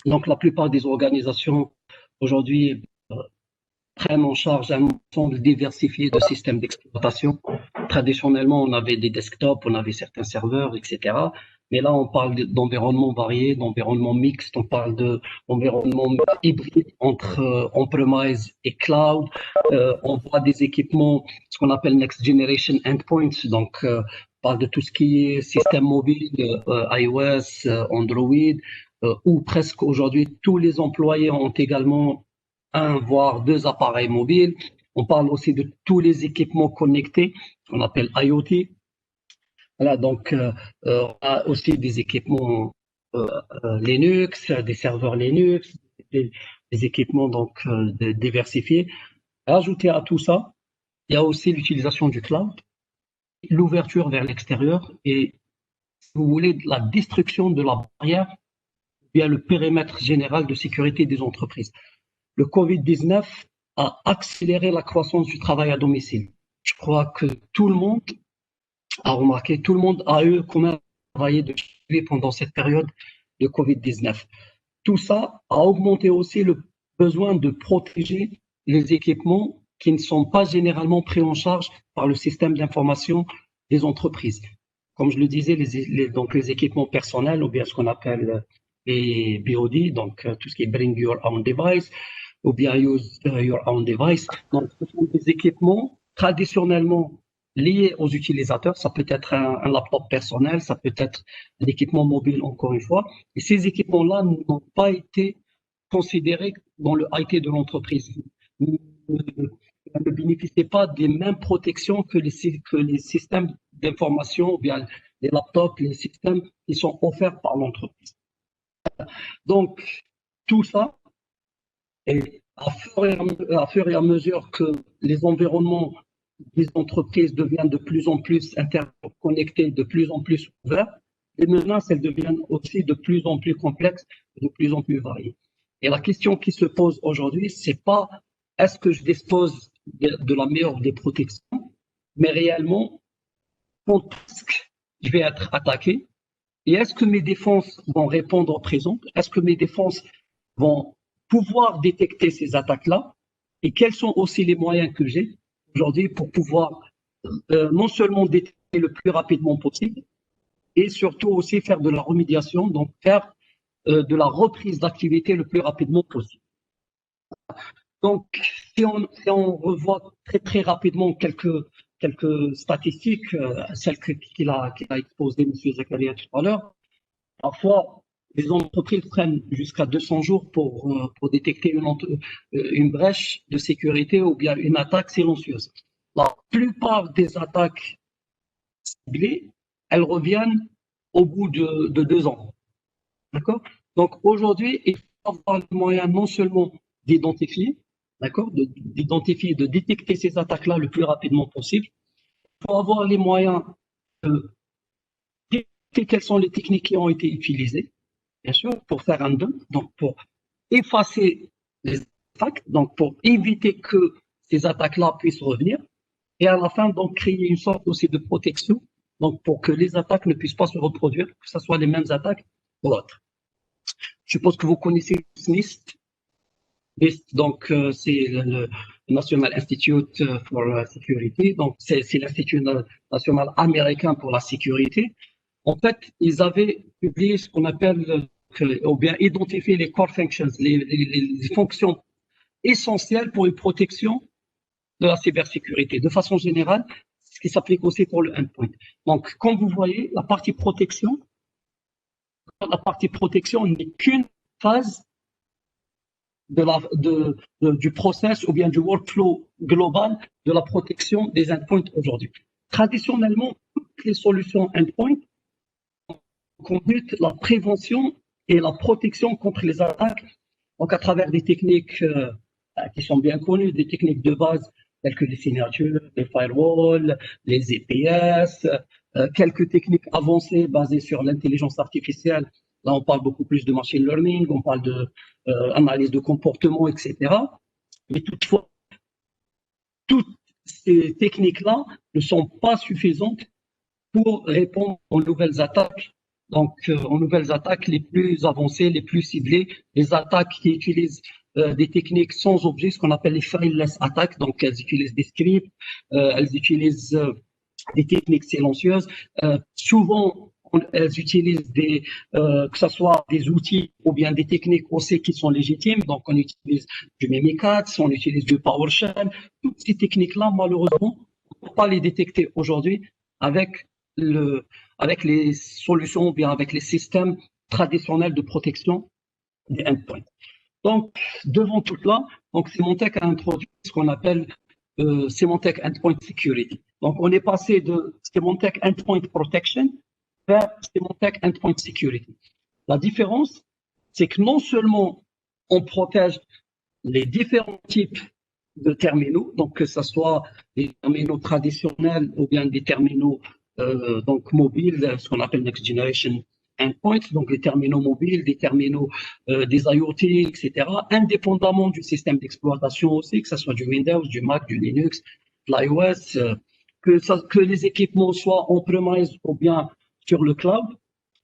Donc, la plupart des organisations aujourd'hui prennent en charge un ensemble diversifié de systèmes d'exploitation. Traditionnellement, on avait des desktops, on avait certains serveurs, etc. Mais là, on parle d'environnements variés, d'environnements mixtes, on parle d'environnements hybrides entre on-premise et cloud. On voit des équipements, ce qu'on appelle Next Generation Endpoints, donc on parle de tout ce qui est système mobile, iOS, Android, où presque aujourd'hui tous les employés ont également un voire deux appareils mobiles. On parle aussi de tous les équipements connectés, qu'on appelle IoT. Voilà, donc on a aussi des équipements Linux, des serveurs Linux, des équipements donc diversifiés. Ajouté à tout ça, il y a aussi l'utilisation du cloud, l'ouverture vers l'extérieur et, si vous voulez, la destruction de la barrière via le périmètre général de sécurité des entreprises. Le Covid-19 a accéléré la croissance du travail à domicile. Je crois que tout le monde a remarqué, tout le monde a eu comment travailler de chez lui pendant cette période de Covid-19. Tout ça a augmenté aussi le besoin de protéger les équipements qui ne sont pas généralement pris en charge par le système d'information des entreprises. Comme je le disais, donc les équipements personnels, ou bien ce qu'on appelle les BOD, donc tout ce qui est Bring Your Own Device, ou bien Use Your Own Device. Donc, ce sont des équipements traditionnellement liés aux utilisateurs. Ça peut être un laptop personnel, ça peut être un équipement mobile, encore une fois. Et ces équipements-là n'ont pas été considérés dans le IT de l'entreprise. Ne bénéficient pas des mêmes protections que les systèmes d'information, ou bien les laptops, les systèmes qui sont offerts par l'entreprise. Donc, tout ça, et à fur et à mesure que les environnements des entreprises deviennent de plus en plus interconnectés, de plus en plus ouverts, les menaces, elles deviennent aussi de plus en plus complexes, de plus en plus variées. Et la question qui se pose aujourd'hui, c'est pas est-ce que je dispose de la meilleure des protections, mais réellement, quand est-ce que je vais être attaqué et est-ce que mes défenses vont répondre présent? Est-ce que mes défenses vont pouvoir détecter ces attaques-là? Et quels sont aussi les moyens que j'ai aujourd'hui pour pouvoir non seulement détecter le plus rapidement possible, et surtout aussi faire de la remédiation, donc faire de la reprise d'activité le plus rapidement possible. Donc, si on revoit très rapidement quelques statistiques, celles qu'il a exposées M. Zakaria tout à l'heure, parfois, les entreprises prennent jusqu'à 200 jours pour détecter une brèche de sécurité ou bien une attaque silencieuse. La plupart des attaques ciblées, elles reviennent au bout de 2 ans. D'accord? Donc aujourd'hui, il faut avoir le moyen non seulement d'identifier, d'accord, d'identifier, de détecter ces attaques-là le plus rapidement possible. Il faut avoir les moyens de détecter quelles sont les techniques qui ont été utilisées, bien sûr, pour faire un dump, donc pour effacer les attaques, donc pour éviter que ces attaques-là puissent revenir, et à la fin, donc, créer une sorte aussi de protection, donc pour que les attaques ne puissent pas se reproduire, que ce soit les mêmes attaques ou autres. Je suppose que vous connaissez NIST. NIST, donc, c'est le National Institute for Security, donc c'est l'Institut national américain pour la sécurité. En fait, ils avaient publié ce qu'on appelle, ou bien identifié les core functions, les fonctions essentielles pour une protection de la cybersécurité. De façon générale, ce qui s'applique aussi pour le endpoint. Donc, comme vous voyez, la partie protection n'est qu'une phase du process ou bien du workflow global de la protection des endpoints aujourd'hui. Traditionnellement, toutes les solutions endpoint conduisent la prévention et la protection contre les attaques, donc à travers des techniques qui sont bien connues, des techniques de base telles que les signatures, les firewalls, les EPS, quelques techniques avancées basées sur l'intelligence artificielle. Là, on parle beaucoup plus de machine learning, on parle de analyse de comportement, etc. Mais toutefois, toutes ces techniques-là ne sont pas suffisantes pour répondre aux nouvelles attaques. Donc, aux nouvelles attaques les plus avancées, les plus ciblées, les attaques qui utilisent des techniques sans objet, ce qu'on appelle les fileless attaques. Donc, elles utilisent des scripts, elles utilisent des techniques silencieuses. Souvent, elles utilisent que ce soit des outils ou bien des techniques aussi qui sont légitimes. Donc, on utilise du Mimikatz, on utilise du PowerShell. Toutes ces techniques-là, malheureusement, on ne peut pas les détecter aujourd'hui avec avec les solutions ou bien avec les systèmes traditionnels de protection des endpoints. Donc, devant tout cela, donc Symantec a introduit ce qu'on appelle Symantec Endpoint Security. Donc, on est passé de Symantec Endpoint Protection vers Symantec Endpoint Security. La différence, c'est que non seulement on protège les différents types de terminaux, donc que ce soit des terminaux traditionnels ou bien des terminaux donc mobiles, ce qu'on appelle Next Generation Endpoints, donc les terminaux mobiles, des terminaux des IoT, etc., indépendamment du système d'exploitation aussi, que ce soit du Windows, du Mac, du Linux, de l'iOS, que les équipements soient on-premise ou bien sur le cloud.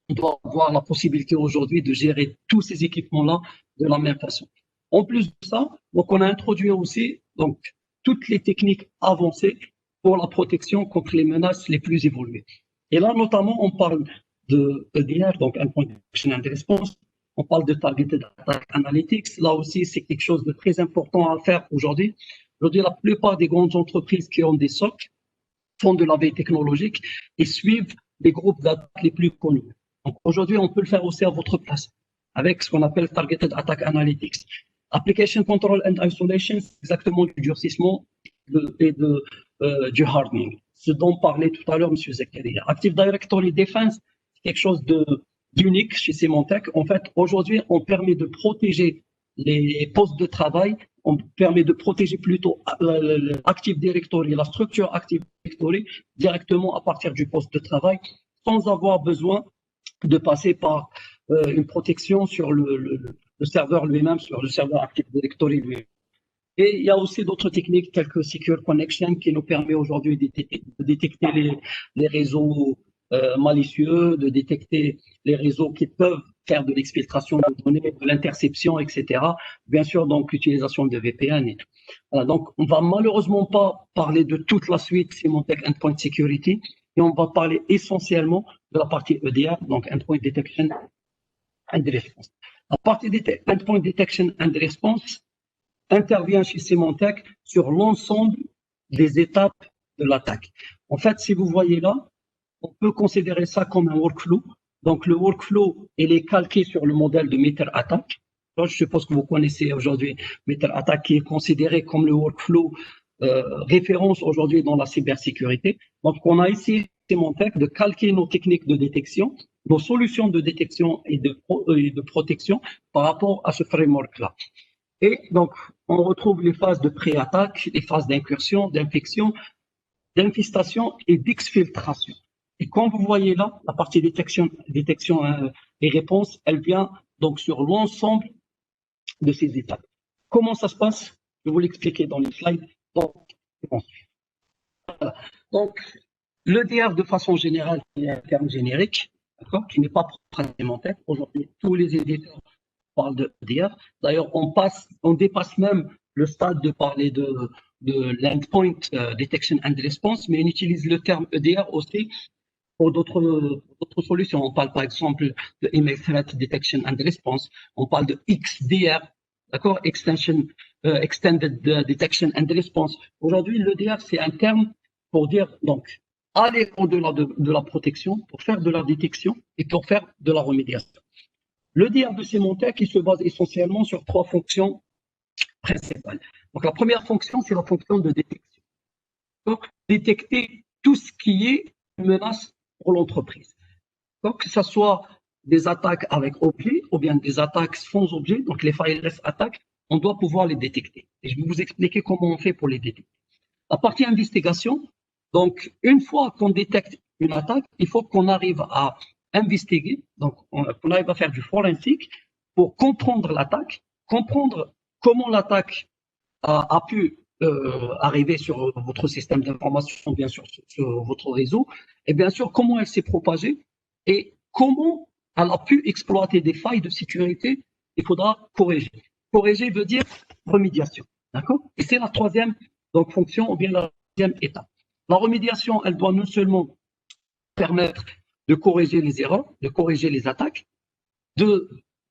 On doit avoir la possibilité aujourd'hui de gérer tous ces équipements-là de la même façon. En plus de ça, donc on a introduit aussi donc toutes les techniques avancées pour la protection contre les menaces les plus évoluées. Et là, notamment, on parle de EDR, donc Endpoint Detection and Response. On parle de Targeted Attack Analytics. Là aussi, c'est quelque chose de très important à faire aujourd'hui. Aujourd'hui, la plupart des grandes entreprises qui ont des SOC font de la veille technologique et suivent les groupes d'attaque les plus connus. Donc aujourd'hui, on peut le faire aussi à votre place avec ce qu'on appelle Targeted Attack Analytics. Application Control and Isolation, c'est exactement du durcissement et du hardening, ce dont parlait tout à l'heure M. Zakaria. Active Directory Defense, c'est quelque chose d'unique chez Symantec. En fait, aujourd'hui, on permet de protéger les postes de travail, on permet de protéger plutôt l'Active Directory, la structure Active Directory directement à partir du poste de travail, sans avoir besoin de passer par une protection sur le serveur lui-même, sur le serveur Active Directory lui-même. Et il y a aussi d'autres techniques telles que Secure Connection qui nous permet aujourd'hui de détecter les réseaux malicieux, de détecter les réseaux qui peuvent faire de l'exfiltration de données, de l'interception, etc. Bien sûr, donc l'utilisation de VPN et tout. Voilà, donc, on va malheureusement pas parler de toute la suite Symantec Endpoint Security, et on va parler essentiellement de la partie EDR, donc Endpoint Detection and Response. La partie Endpoint Detection and Response intervient chez Symantec sur l'ensemble des étapes de l'attaque. En fait, si vous voyez là, on peut considérer ça comme un workflow. Donc, le workflow, il est calqué sur le modèle de MeterAttack. Je suppose que vous connaissez aujourd'hui MeterAttack, qui est considéré comme le workflow référence aujourd'hui dans la cybersécurité. Donc, on a essayé, Symantec, de calquer nos techniques de détection, nos solutions de détection et de protection par rapport à ce framework-là. Et donc, on retrouve les phases de pré-attaque, les phases d'incursion, d'infection, d'infestation et d'exfiltration. Et comme vous voyez là, la partie détection et réponse, elle vient donc sur l'ensemble de ces étapes. Comment ça se passe? Je vais vous l'expliquer dans les slides. Donc, voilà. Donc, l'EDR de façon générale, c'est un terme générique, qui n'est pas propre à Symantec. Aujourd'hui, tous les éditeurs parlent de EDR. D'ailleurs, on dépasse même le stade de parler de l'endpoint detection and response, mais on utilise le terme EDR aussi pour d'autres solutions. On parle par exemple de Email Threat Detection and Response. On parle de XDR, d'accord, Extended Detection and Response. Aujourd'hui, l'EDR, c'est un terme pour dire, donc, aller au-delà de la protection, pour faire de la détection et pour faire de la remédiation. L'EDR de Symantec, il se base essentiellement sur 3 fonctions principales. Donc, la première fonction, c'est la fonction de détection. Donc, détecter tout ce qui est une menace pour l'entreprise. Donc, que ce soit des attaques avec objet ou bien des attaques sans objet, donc les fileless attaques, on doit pouvoir les détecter. Et je vais vous expliquer comment on fait pour les détecter. La partie investigation, donc une fois qu'on détecte une attaque, il faut qu'on arrive à investiguer, donc qu'on arrive à faire du forensique pour comprendre l'attaque, comprendre comment l'attaque a pu arriver sur votre système d'information, bien sûr, sur votre réseau, et bien sûr, comment elle s'est propagée et comment elle a pu exploiter des failles de sécurité, il faudra corriger. Corriger veut dire remédiation, d'accord? Et c'est la troisième donc, fonction ou bien la deuxième étape. La remédiation, elle doit non seulement permettre de corriger les erreurs, de corriger les attaques,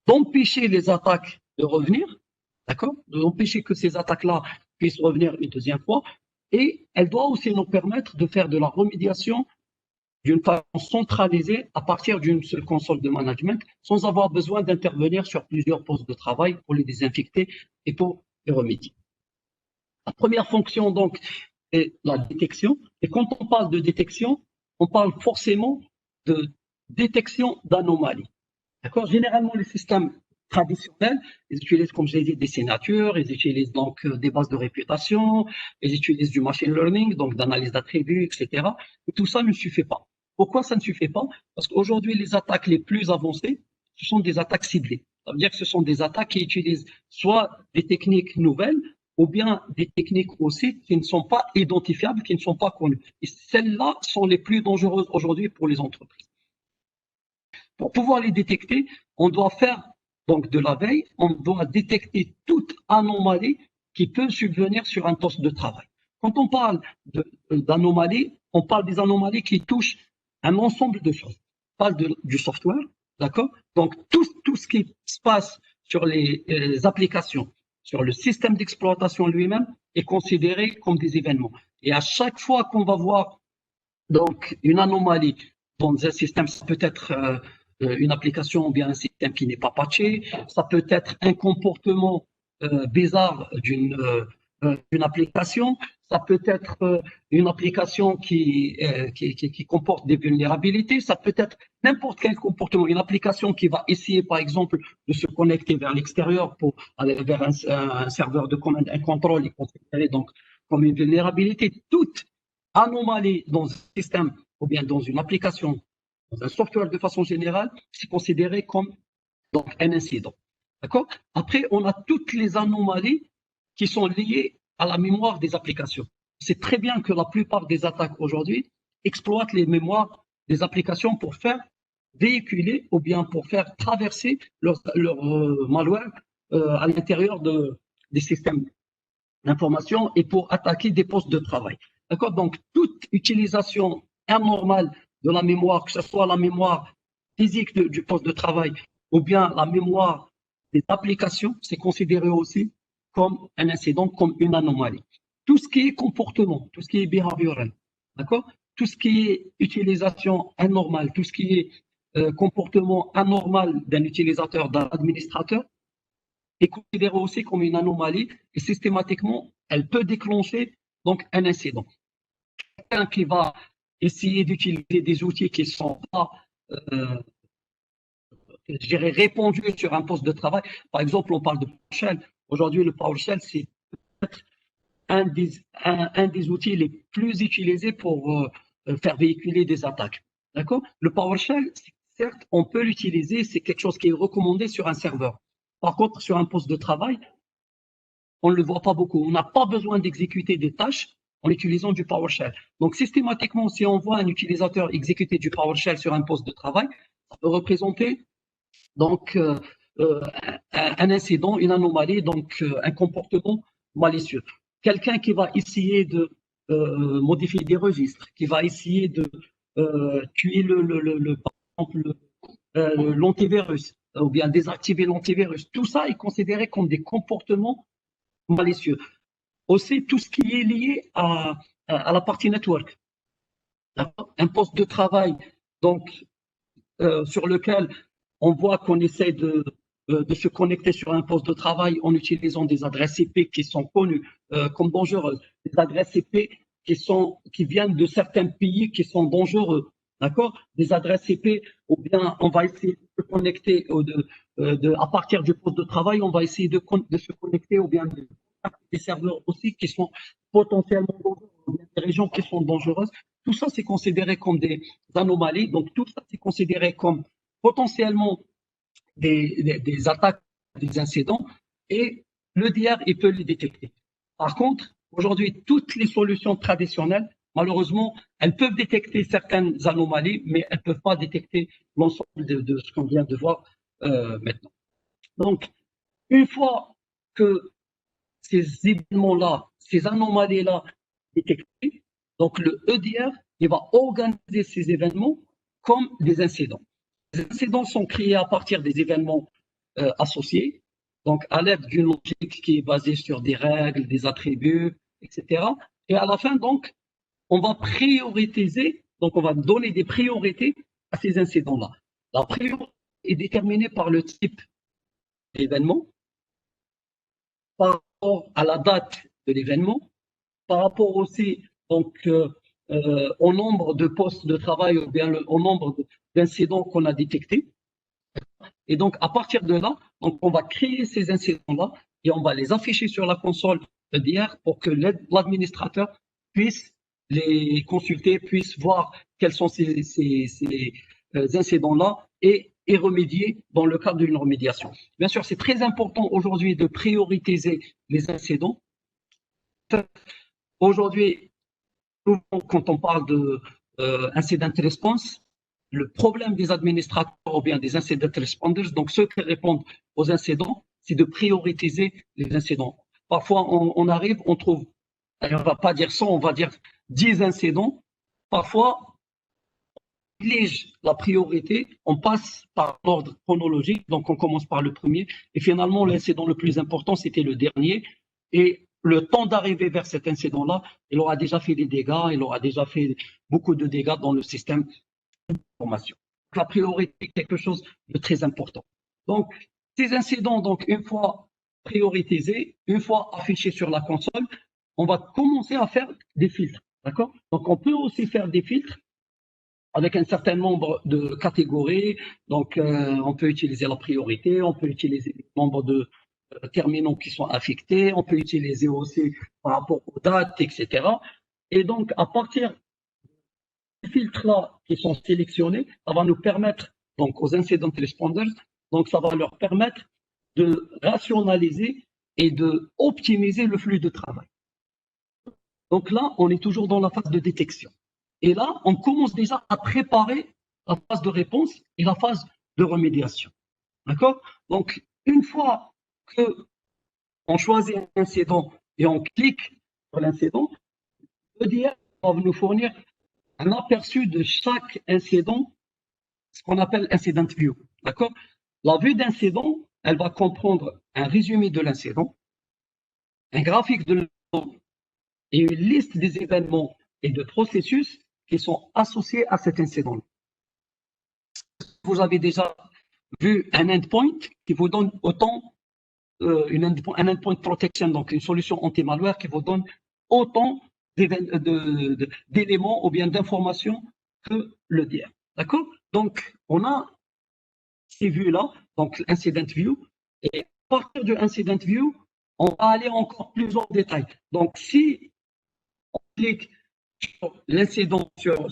d'empêcher les attaques de revenir, d'accord? D'empêcher que ces attaques-là puissent revenir une deuxième fois. Et elle doit aussi nous permettre de faire de la remédiation d'une façon centralisée à partir d'une seule console de management, sans avoir besoin d'intervenir sur plusieurs postes de travail pour les désinfecter et pour les remédier. La première fonction, donc, est la détection. Et quand on parle de détection, on parle forcément de détection d'anomalies. D'accord? Généralement, les systèmes traditionnels, ils utilisent, comme je l'ai dit, des signatures, ils utilisent donc des bases de réputation, ils utilisent du machine learning, donc d'analyse d'attributs, etc. Et tout ça ne suffit pas. Pourquoi ça ne suffit pas? Parce qu'aujourd'hui, les attaques les plus avancées, ce sont des attaques ciblées. Ça veut dire que ce sont des attaques qui utilisent soit des techniques nouvelles, ou bien des techniques aussi qui ne sont pas identifiables, qui ne sont pas connues. Et celles-là sont les plus dangereuses aujourd'hui pour les entreprises. Pour pouvoir les détecter, on doit faire donc de la veille, on doit détecter toute anomalie qui peut subvenir sur un poste de travail. Quand on parle d'anomalies, on parle des anomalies qui touchent un ensemble de choses. On parle du software, d'accord? Donc tout ce qui se passe sur les applications, sur le système d'exploitation lui-même est considéré comme des événements. Et à chaque fois qu'on va voir donc une anomalie dans un système, ça peut être une application ou bien un système qui n'est pas patché, ça peut être un comportement bizarre d'une application, ça peut être une application qui comporte des vulnérabilités, ça peut être n'importe quel comportement, une application qui va essayer par exemple de se connecter vers l'extérieur pour aller vers un serveur de commande, un contrôle, est considéré donc comme une vulnérabilité. Toute anomalie dans un système ou bien dans une application, dans un software de façon générale, c'est considéré comme donc un incident. D'accord? Après, on a toutes les anomalies qui sont liées à la mémoire des applications. C'est très bien que la plupart des attaques aujourd'hui exploitent les mémoires des applications pour faire véhiculer ou bien pour faire traverser leur malware à l'intérieur des systèmes d'information et pour attaquer des postes de travail. D'accord? Donc, toute utilisation anormale de la mémoire, que ce soit la mémoire physique du poste de travail ou bien la mémoire des applications, c'est considéré aussi comme un incident, comme une anomalie. Tout ce qui est comportement, tout ce qui est behavioral, d'accord? Tout ce qui est utilisation anormale, tout ce qui est comportement anormal d'un utilisateur, d'un administrateur, est considérée aussi comme une anomalie et systématiquement, elle peut déclencher donc un incident. Quelqu'un qui va essayer d'utiliser des outils qui ne sont pas, je dirais, répandus sur un poste de travail. Par exemple, on parle de PowerShell. Aujourd'hui, le PowerShell, c'est un des outils les plus utilisés pour faire véhiculer des attaques. D'accord? Le PowerShell, certes, on peut l'utiliser, c'est quelque chose qui est recommandé sur un serveur. Par contre, sur un poste de travail, on ne le voit pas beaucoup. On n'a pas besoin d'exécuter des tâches en utilisant du PowerShell. Donc, systématiquement, si on voit un utilisateur exécuter du PowerShell sur un poste de travail, ça peut représenter donc un incident, une anomalie, donc un comportement malicieux. Quelqu'un qui va essayer de modifier des registres, qui va essayer de tuer par exemple, l'antivirus ou bien désactiver l'antivirus, tout ça est considéré comme des comportements malicieux. Aussi, tout ce qui est lié à la partie network. Un poste de travail donc sur lequel on voit qu'on essaie de se connecter sur un poste de travail en utilisant des adresses IP qui sont connues comme dangereuses, des adresses IP qui viennent de certains pays qui sont dangereux, d'accord? Des adresses IP, ou bien on va essayer de se connecter à partir du poste de travail, on va essayer de se connecter, ou bien des serveurs aussi qui sont potentiellement dangereux, des régions qui sont dangereuses. Tout ça, c'est considéré comme des anomalies. Donc, tout ça, c'est considéré comme potentiellement des attaques, des incidents, et le DR, il peut les détecter. Par contre, Aujourd'hui, toutes les solutions traditionnelles, malheureusement, elles peuvent détecter certaines anomalies, mais elles ne peuvent pas détecter l'ensemble de ce qu'on vient de voir maintenant. Donc, une fois que ces événements-là, ces anomalies-là détectées, donc le EDR, il va organiser ces événements comme des incidents. Les incidents sont créés à partir des événements associés, donc à l'aide d'une logique qui est basée sur des règles, des attributs, etc. Et à la fin, donc, on va prioriser, donc on va donner des priorités à ces incidents-là. La priorité est déterminée par le type d'événement, par rapport à la date de l'événement, par rapport aussi donc, au nombre de postes de travail ou bien au nombre d'incidents qu'on a détectés. Et donc, à partir de là, donc, on va créer ces incidents-là et on va les afficher sur la console EDR pour que l'administrateur puisse les consulter, puisse voir quels sont ces incidents-là et remédier dans le cadre d'une remédiation. Bien sûr, c'est très important aujourd'hui de prioriser les incidents. Aujourd'hui, quand on parle de incident response, le problème des administrateurs ou bien des incident responders, donc ceux qui répondent aux incidents, c'est de prioriser les incidents. Parfois, on arrive, on trouve, on ne va pas dire 100, on va dire 10 incidents. Parfois, on néglige la priorité, on passe par l'ordre chronologique, donc on commence par le premier, et finalement, l'incident le plus important, c'était le dernier. Et le temps d'arriver vers cet incident-là, il aura déjà fait des dégâts, il aura déjà fait beaucoup de dégâts dans le système d'information. La priorité est quelque chose de très important. Donc, ces incidents, donc, une fois prioritisés, une fois affichés sur la console, on va commencer à faire des filtres. D'accord? Donc, on peut aussi faire des filtres avec un certain nombre de catégories. Donc, on peut utiliser la priorité, on peut utiliser le nombre de terminaux qui sont affectés, on peut utiliser aussi par rapport aux dates, etc. Et donc, à partir des filtres-là qui sont sélectionnés, ça va nous permettre, donc aux incident responders, donc ça va leur permettre de rationaliser et de optimiser le flux de travail. Donc là, on est toujours dans la phase de détection. Et là, on commence déjà à préparer la phase de réponse et la phase de remédiation. D'accord? Donc, une fois que on choisit un incident et on clique sur l'incident, EDR va nous fournir un aperçu de chaque incident, ce qu'on appelle incident view. D'accord? La vue d'incident, elle va comprendre un résumé de l'incident, un graphique de l'incident et une liste des événements et de processus qui sont associés à cet incident. Vous avez déjà vu un endpoint qui vous donne autant un endpoint protection, donc une solution anti-malware qui vous donne autant d'éléments ou bien d'informations que le DR. D'accord? Donc, on a ces vues-là, donc l'incident view, et à partir du incident view, on va aller encore plus en détail. Donc, si on clique sur l'incident sur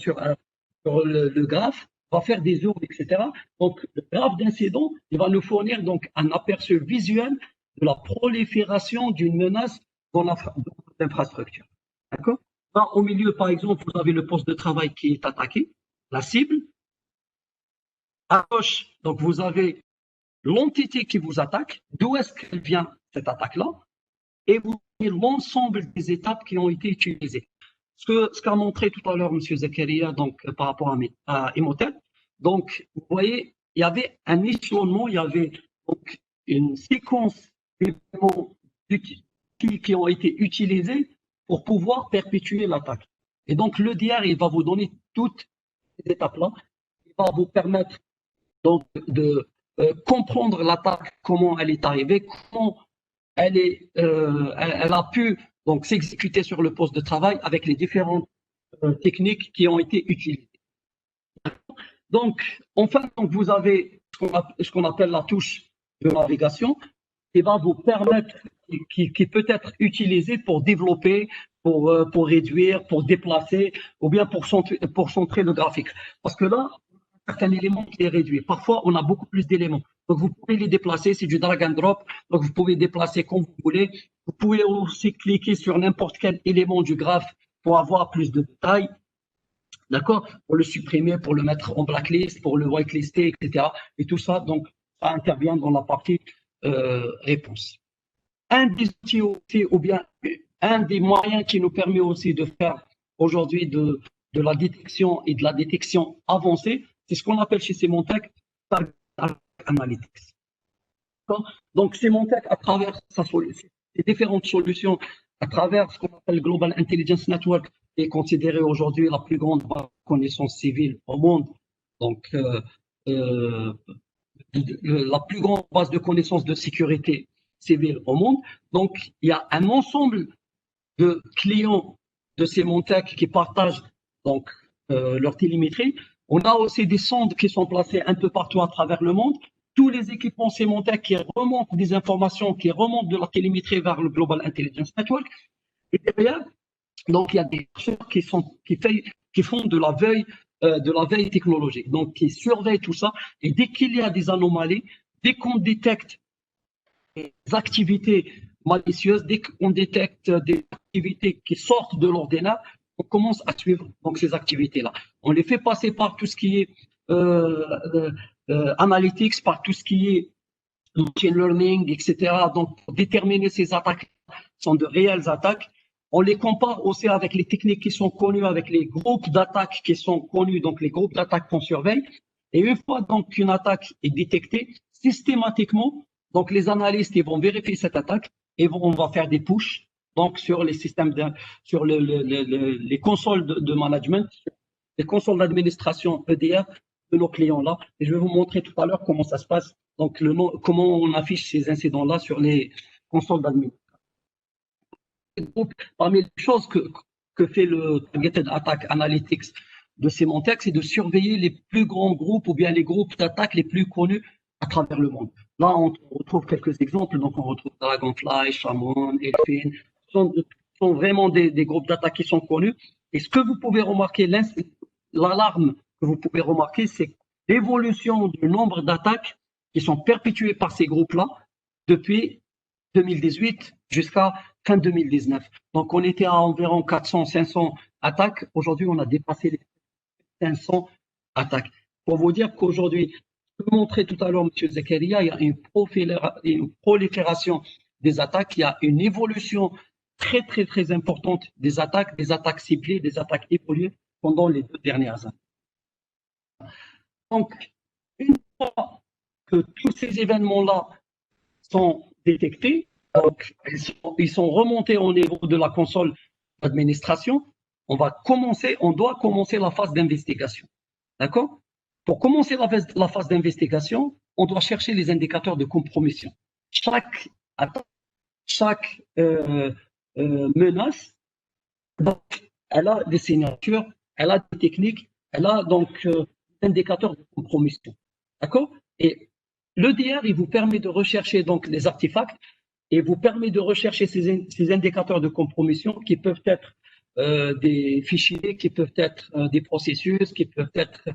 le graphe, on va faire des zooms, etc. Donc, le graphe d'incident, il va nous fournir donc un aperçu visuel de la prolifération d'une menace dans l'infrastructure. D'accord? Là, au milieu, par exemple, vous avez le poste de travail qui est attaqué, la cible. À gauche, donc vous avez l'entité qui vous attaque, d'où est-ce qu'elle vient cette attaque-là, et vous avez l'ensemble des étapes qui ont été utilisées. Ce qu'a montré tout à l'heure M. Zakaria, donc par rapport à Emotet. Donc, vous voyez, il y avait un échelonnement, il y avait donc une séquence d'éléments qui ont été utilisés pour pouvoir perpétuer l'attaque. Et donc, l'EDR, il va vous donner toutes ces étapes-là. Il va vous permettre donc de comprendre l'attaque, comment elle est arrivée, comment elle a pu donc s'exécuter sur le poste de travail avec les différentes techniques qui ont été utilisées. Donc, enfin, donc vous avez ce qu'on appelle la touche de navigation qui va vous permettre, qui peut être utilisée pour développer, pour réduire, pour déplacer, ou bien pour centrer le graphique. Parce que là, certains éléments qui est réduit. Parfois, on a beaucoup plus d'éléments. Donc, vous pouvez les déplacer, c'est du drag and drop. Donc, vous pouvez déplacer comme vous voulez. Vous pouvez aussi cliquer sur n'importe quel élément du graphe pour avoir plus de détails. D'accord? Pour le supprimer, pour le mettre en blacklist, pour le whitelister, etc. Et tout ça, donc, ça intervient dans la partie réponse. Un des outils aussi, ou bien un des moyens qui nous permet aussi de faire aujourd'hui de la détection et de la détection avancée, c'est ce qu'on appelle chez Symantec Target Analytics. Donc Symantec, à travers ses différentes solutions, à travers ce qu'on appelle Global Intelligence Network, qui est considéré aujourd'hui la plus grande connaissance civile au monde. Donc la plus grande base de connaissances de sécurité civile au monde. Donc, il y a un ensemble de clients de Symantec qui partagent donc leur télémétrie. On a aussi des sondes qui sont placées un peu partout à travers le monde. Tous les équipements Symantec qui remontent des informations, qui remontent de la télémétrie vers le Global Intelligence Network. Et derrière, donc il y a des chercheurs qui font de la veille technologique, donc qui surveillent tout ça. Et dès qu'il y a des anomalies, dès qu'on détecte des activités malicieuses, dès qu'on détecte des activités qui sortent de l'ordinaire, on commence à suivre donc ces activités-là. On les fait passer par tout ce qui est analytics, par tout ce qui est machine learning, etc. Donc, pour déterminer ces attaques sont de réelles attaques. On les compare aussi avec les techniques qui sont connues, avec les groupes d'attaques qui sont connus, donc les groupes d'attaques qu'on surveille. Et une fois donc qu'une attaque est détectée, systématiquement, donc les analystes ils vont vérifier cette attaque et on va faire des pushes donc sur les systèmes, sur les consoles de management, les consoles d'administration EDR de nos clients-là. Et je vais vous montrer tout à l'heure comment ça se passe, donc comment on affiche ces incidents-là sur les consoles d'administration. Parmi les choses que fait le Targeted Attack Analytics de Symantec, c'est de surveiller les plus grands groupes ou bien les groupes d'attaque les plus connus à travers le monde. Là, on retrouve quelques exemples. Donc, on retrouve Dragonfly, Shaman, Elfin. Ce sont vraiment des groupes d'attaque qui sont connus. Et ce que vous pouvez remarquer, l'alarme que vous pouvez remarquer, c'est l'évolution du nombre d'attaques qui sont perpétuées par ces groupes-là depuis 2018 jusqu'à fin 2019. Donc, on était à environ 400, 500 attaques. Aujourd'hui, on a dépassé les 500 attaques. Pour vous dire qu'aujourd'hui, je vous montrais tout à l'heure, M. Zakaria, il y a une prolifération des attaques, il y a une évolution très, très, très importante des attaques ciblées, des attaques évoluées pendant les 2 dernières années. Donc, une fois que tous ces événements-là sont détectés, donc ils sont remontés au niveau de la console d'administration, on doit commencer la phase d'investigation. D'accord? Pour commencer la phase d'investigation, on doit chercher les indicateurs de compromission. Chaque attaque, chaque menace, donc, elle a des signatures, elle a des techniques, elle a donc des indicateurs de compromission. D'accord? Et l'EDR, il vous permet de rechercher donc les artefacts et vous permet de rechercher ces indicateurs de compromission qui peuvent être des fichiers, qui peuvent être des processus, qui peuvent être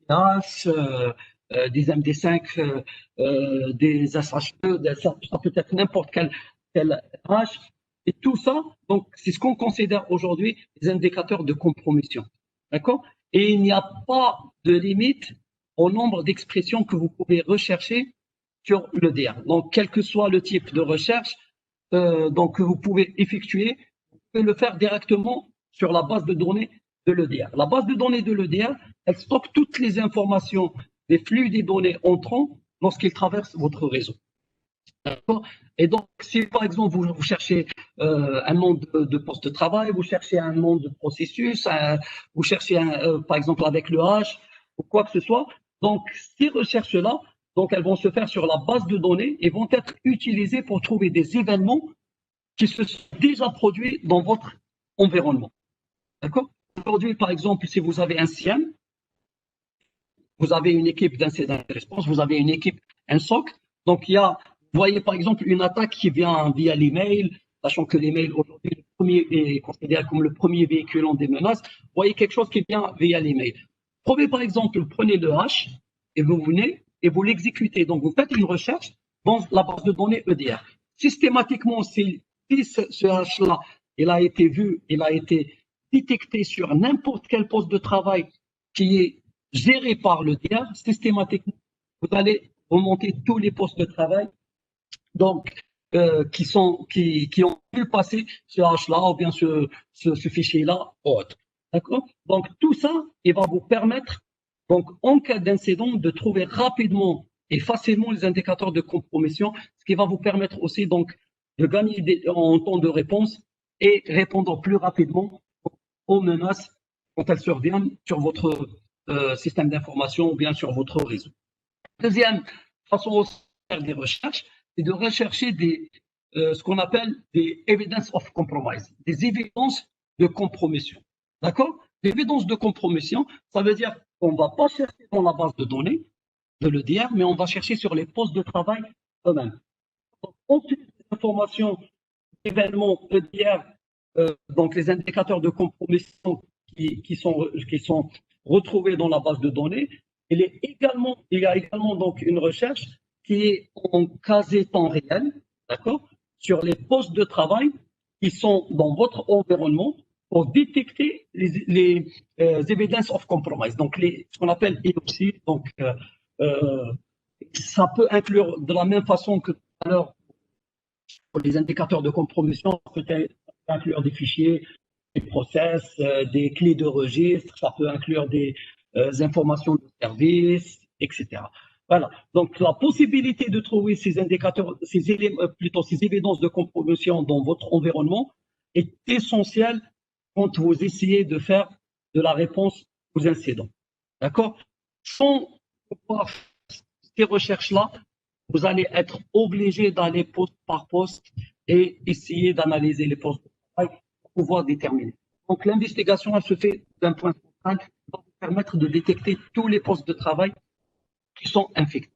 des MD5, des SH2, ça peut être n'importe quel hash. Et tout ça, donc, c'est ce qu'on considère aujourd'hui des indicateurs de compromission. D'accord? Et il n'y a pas de limite au nombre d'expressions que vous pouvez rechercher sur l'EDR. Donc, quel que soit le type de recherche donc, que vous pouvez effectuer, vous pouvez le faire directement sur la base de données de l'EDR. La base de données de l'EDR, elle stocke toutes les informations des flux des données entrants lorsqu'ils traversent votre réseau. D'accord? Et donc, si par exemple vous cherchez un nom de poste de travail, vous cherchez un nom de processus, vous cherchez par exemple avec le hash ou quoi que ce soit, donc ces recherches-là, donc elles vont se faire sur la base de données et vont être utilisées pour trouver des événements qui se sont déjà produits dans votre environnement. D'accord? Aujourd'hui, par exemple, si vous avez un CIEM, vous avez une équipe d'incident response, vous avez une équipe, un SOC, donc il y a, vous voyez par exemple une attaque qui vient via l'email, sachant que l'email aujourd'hui est considéré comme le premier véhiculant des menaces, vous voyez quelque chose qui vient via l'email. Prenez par exemple, prenez le hash et vous venez, et vous l'exécutez. Donc, vous faites une recherche dans la base de données EDR. Systématiquement, si ce hash-là, il a été vu, il a été détecté sur n'importe quel poste de travail qui est géré par l'EDR, systématiquement, vous allez remonter tous les postes de travail donc, qui ont pu passer ce hash-là ou bien ce fichier-là ou autre. D'accord? Donc, tout ça, il va vous permettre, donc, en cas d'incident, de trouver rapidement et facilement les indicateurs de compromission, ce qui va vous permettre aussi, donc, de gagner en temps de réponse et répondre plus rapidement aux menaces quand elles surviennent sur votre système d'information ou bien sur votre réseau. Deuxième façon de faire des recherches, c'est de rechercher ce qu'on appelle des evidence of compromise, des évidences de compromission. D'accord? L'évidence de compromission, ça veut dire qu'on ne va pas chercher dans la base de données de l'EDR, mais on va chercher sur les postes de travail eux-mêmes. Donc, on utilise des informations d'événements EDR, donc les indicateurs de compromission qui sont retrouvés dans la base de données. Il y a également donc une recherche qui est en quasi temps réel, d'accord, sur les postes de travail qui sont dans votre environnement pour détecter les evidence of compromise, donc ce qu'on appelle EOC. Donc, ça peut inclure de la même façon que tout à l'heure pour les indicateurs de compromission, ça peut inclure des fichiers, des process, des clés de registre, ça peut inclure des informations de service, etc. Voilà. Donc, la possibilité de trouver ces indicateurs, ces évidences de compromission dans votre environnement est essentielle quand vous essayez de faire de la réponse aux incidents. D'accord? Sans pouvoir ces recherches-là, vous allez être obligé d'aller poste par poste et essayer d'analyser les postes de travail pour pouvoir déterminer. Donc, l'investigation, elle se fait d'un point central qui va vous permettre de détecter tous les postes de travail qui sont infectés.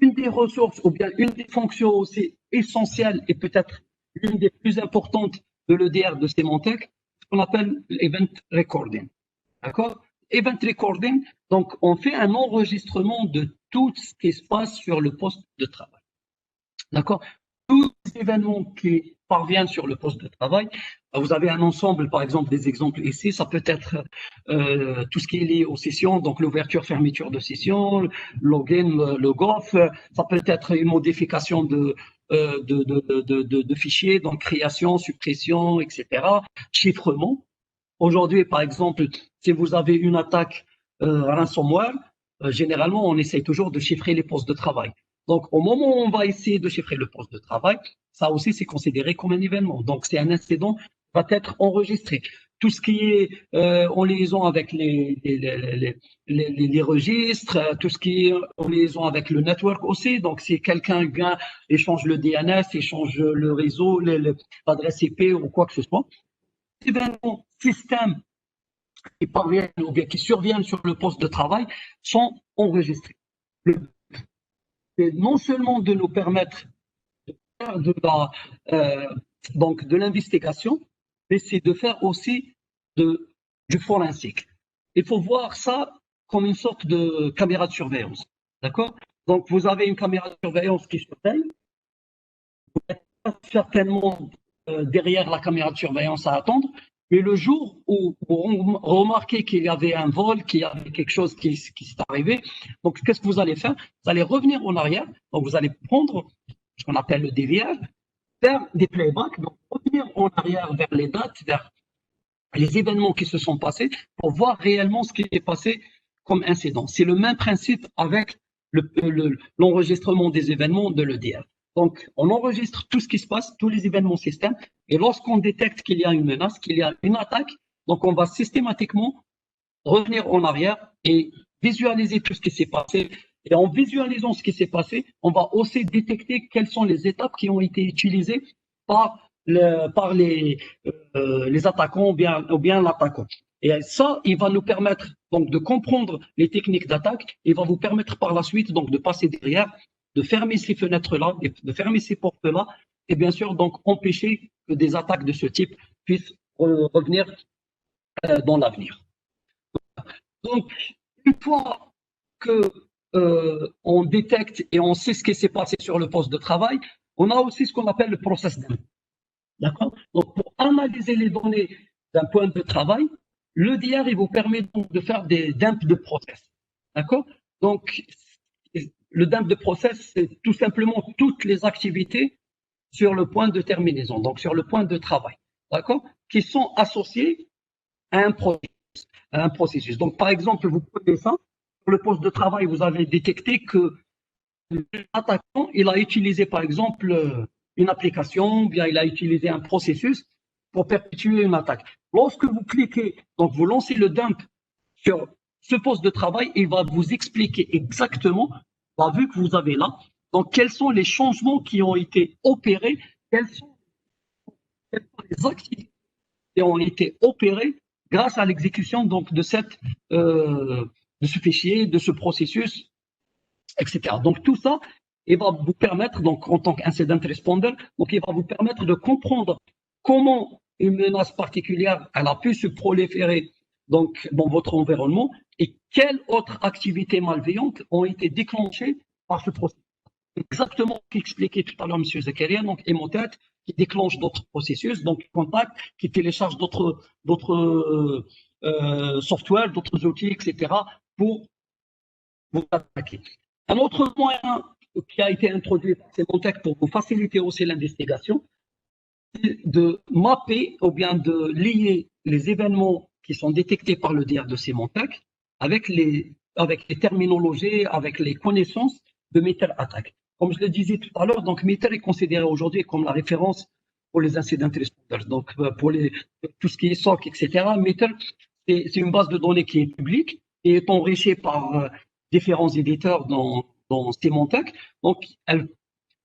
Une des ressources ou bien une des fonctions aussi essentielles et peut-être l'une des plus importantes de l'EDR de Symantec, ce qu'on appelle l'event recording. D'accord? Event recording, donc on fait un enregistrement de tout ce qui se passe sur le poste de travail. D'accord? Tous les événements qui parviennent sur le poste de travail, vous avez un ensemble, par exemple, des exemples ici, ça peut être tout ce qui est lié aux sessions, donc l'ouverture, fermeture de session, login, log-off, ça peut être une modification de fichiers, donc création, suppression, etc., chiffrement. Aujourd'hui, par exemple, si vous avez une attaque ransomware, généralement, on essaye toujours de chiffrer les postes de travail. Donc, au moment où on va essayer de chiffrer le poste de travail, ça aussi, c'est considéré comme un événement. Donc, c'est un incident qui va être enregistré. Tout ce qui est en liaison avec les registres, tout ce qui est en liaison avec le network aussi. Donc, si quelqu'un vient, échange le DNS, échange le réseau, l'adresse IP ou quoi que ce soit, les événements système qui parviennent ou bien qui surviennent sur le poste de travail sont enregistrés. C'est non seulement de nous permettre de faire de l'investigation, mais c'est de faire aussi du forensique. Il faut voir ça comme une sorte de caméra de surveillance. D'accord? Donc, vous avez une caméra de surveillance qui surveille. Vous n'êtes pas certainement derrière la caméra de surveillance à attendre, mais le jour où vous remarquez qu'il y avait un vol, qu'il y avait quelque chose qui s'est arrivé, donc qu'est-ce que vous allez faire? Vous allez revenir en arrière, donc vous allez prendre ce qu'on appelle le DVR, faire des playbacks, donc revenir en arrière vers les dates, vers les événements qui se sont passés, pour voir réellement ce qui est passé comme incident. C'est le même principe avec l'enregistrement des événements de l'EDR. Donc, on enregistre tout ce qui se passe, tous les événements système, et lorsqu'on détecte qu'il y a une menace, qu'il y a une attaque, donc on va systématiquement revenir en arrière et visualiser tout ce qui s'est passé. Et en visualisant ce qui s'est passé, on va aussi détecter quelles sont les étapes qui ont été utilisées par les attaquants ou bien l'attaquant. Et ça, il va nous permettre donc de comprendre les techniques d'attaque. Il va vous permettre par la suite donc de passer derrière, de fermer ces fenêtres-là, de fermer ces portes-là, et bien sûr donc empêcher que des attaques de ce type puissent revenir dans l'avenir. Donc, une fois que on détecte et on sait ce qui s'est passé sur le poste de travail, on a aussi ce qu'on appelle le process dump. D'accord? Donc, pour analyser les données d'un point de travail, le DR, il vous permet donc de faire des dumps de process. D'accord? Donc, le dump de process, c'est tout simplement toutes les activités sur le point de terminaison, donc sur le point de travail. D'accord? Qui sont associées à un processus. Donc, par exemple, vous prenez ça, sur le poste de travail, vous avez détecté que l'attaquant, il a utilisé, par exemple, une application, bien il a utilisé un processus pour perpétuer une attaque. Lorsque vous cliquez, donc vous lancez le dump sur ce poste de travail, il va vous expliquer exactement la vue que vous avez là, donc quels sont les changements qui ont été opérés, quelles sont les activités qui ont été opérées grâce à l'exécution donc de de ce fichier, de ce processus, etc. Donc tout ça, il va vous permettre, donc en tant qu'incident responder, donc il va vous permettre de comprendre comment une menace particulière elle a pu se proliférer donc dans votre environnement et quelles autres activités malveillantes ont été déclenchées par ce processus. Exactement ce qu'expliquait tout à l'heure M. Zakaria, donc Emotet, qui déclenche d'autres processus, donc Contact, qui télécharge d'autres softwares, d'autres outils, etc., pour vous attaquer. Un autre moyen qui a été introduit par Symantec pour vous faciliter aussi l'investigation, c'est de mapper ou bien de lier les événements qui sont détectés par le DR de Symantec avec les terminologies, avec les connaissances de MeterAttack. Comme je le disais tout à l'heure, donc Meter est considéré aujourd'hui comme la référence pour les incident responders. Donc pour tout ce qui est SOC, etc. Meter, c'est une base de données qui est publique et est enrichie par différents éditeurs dans Symantec. Donc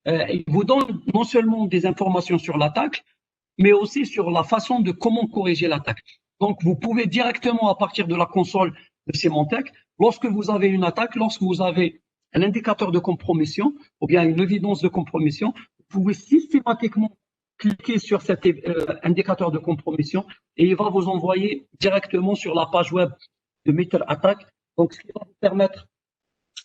il vous donne non seulement des informations sur l'attaque, mais aussi sur la façon de comment corriger l'attaque. Donc, vous pouvez directement, à partir de la console de Symantec, lorsque vous avez une attaque, lorsque vous avez un indicateur de compromission ou bien une évidence de compromission, vous pouvez systématiquement cliquer sur cet indicateur de compromission et il va vous envoyer directement sur la page web de MeterAttack. Donc, ce qui va vous permettre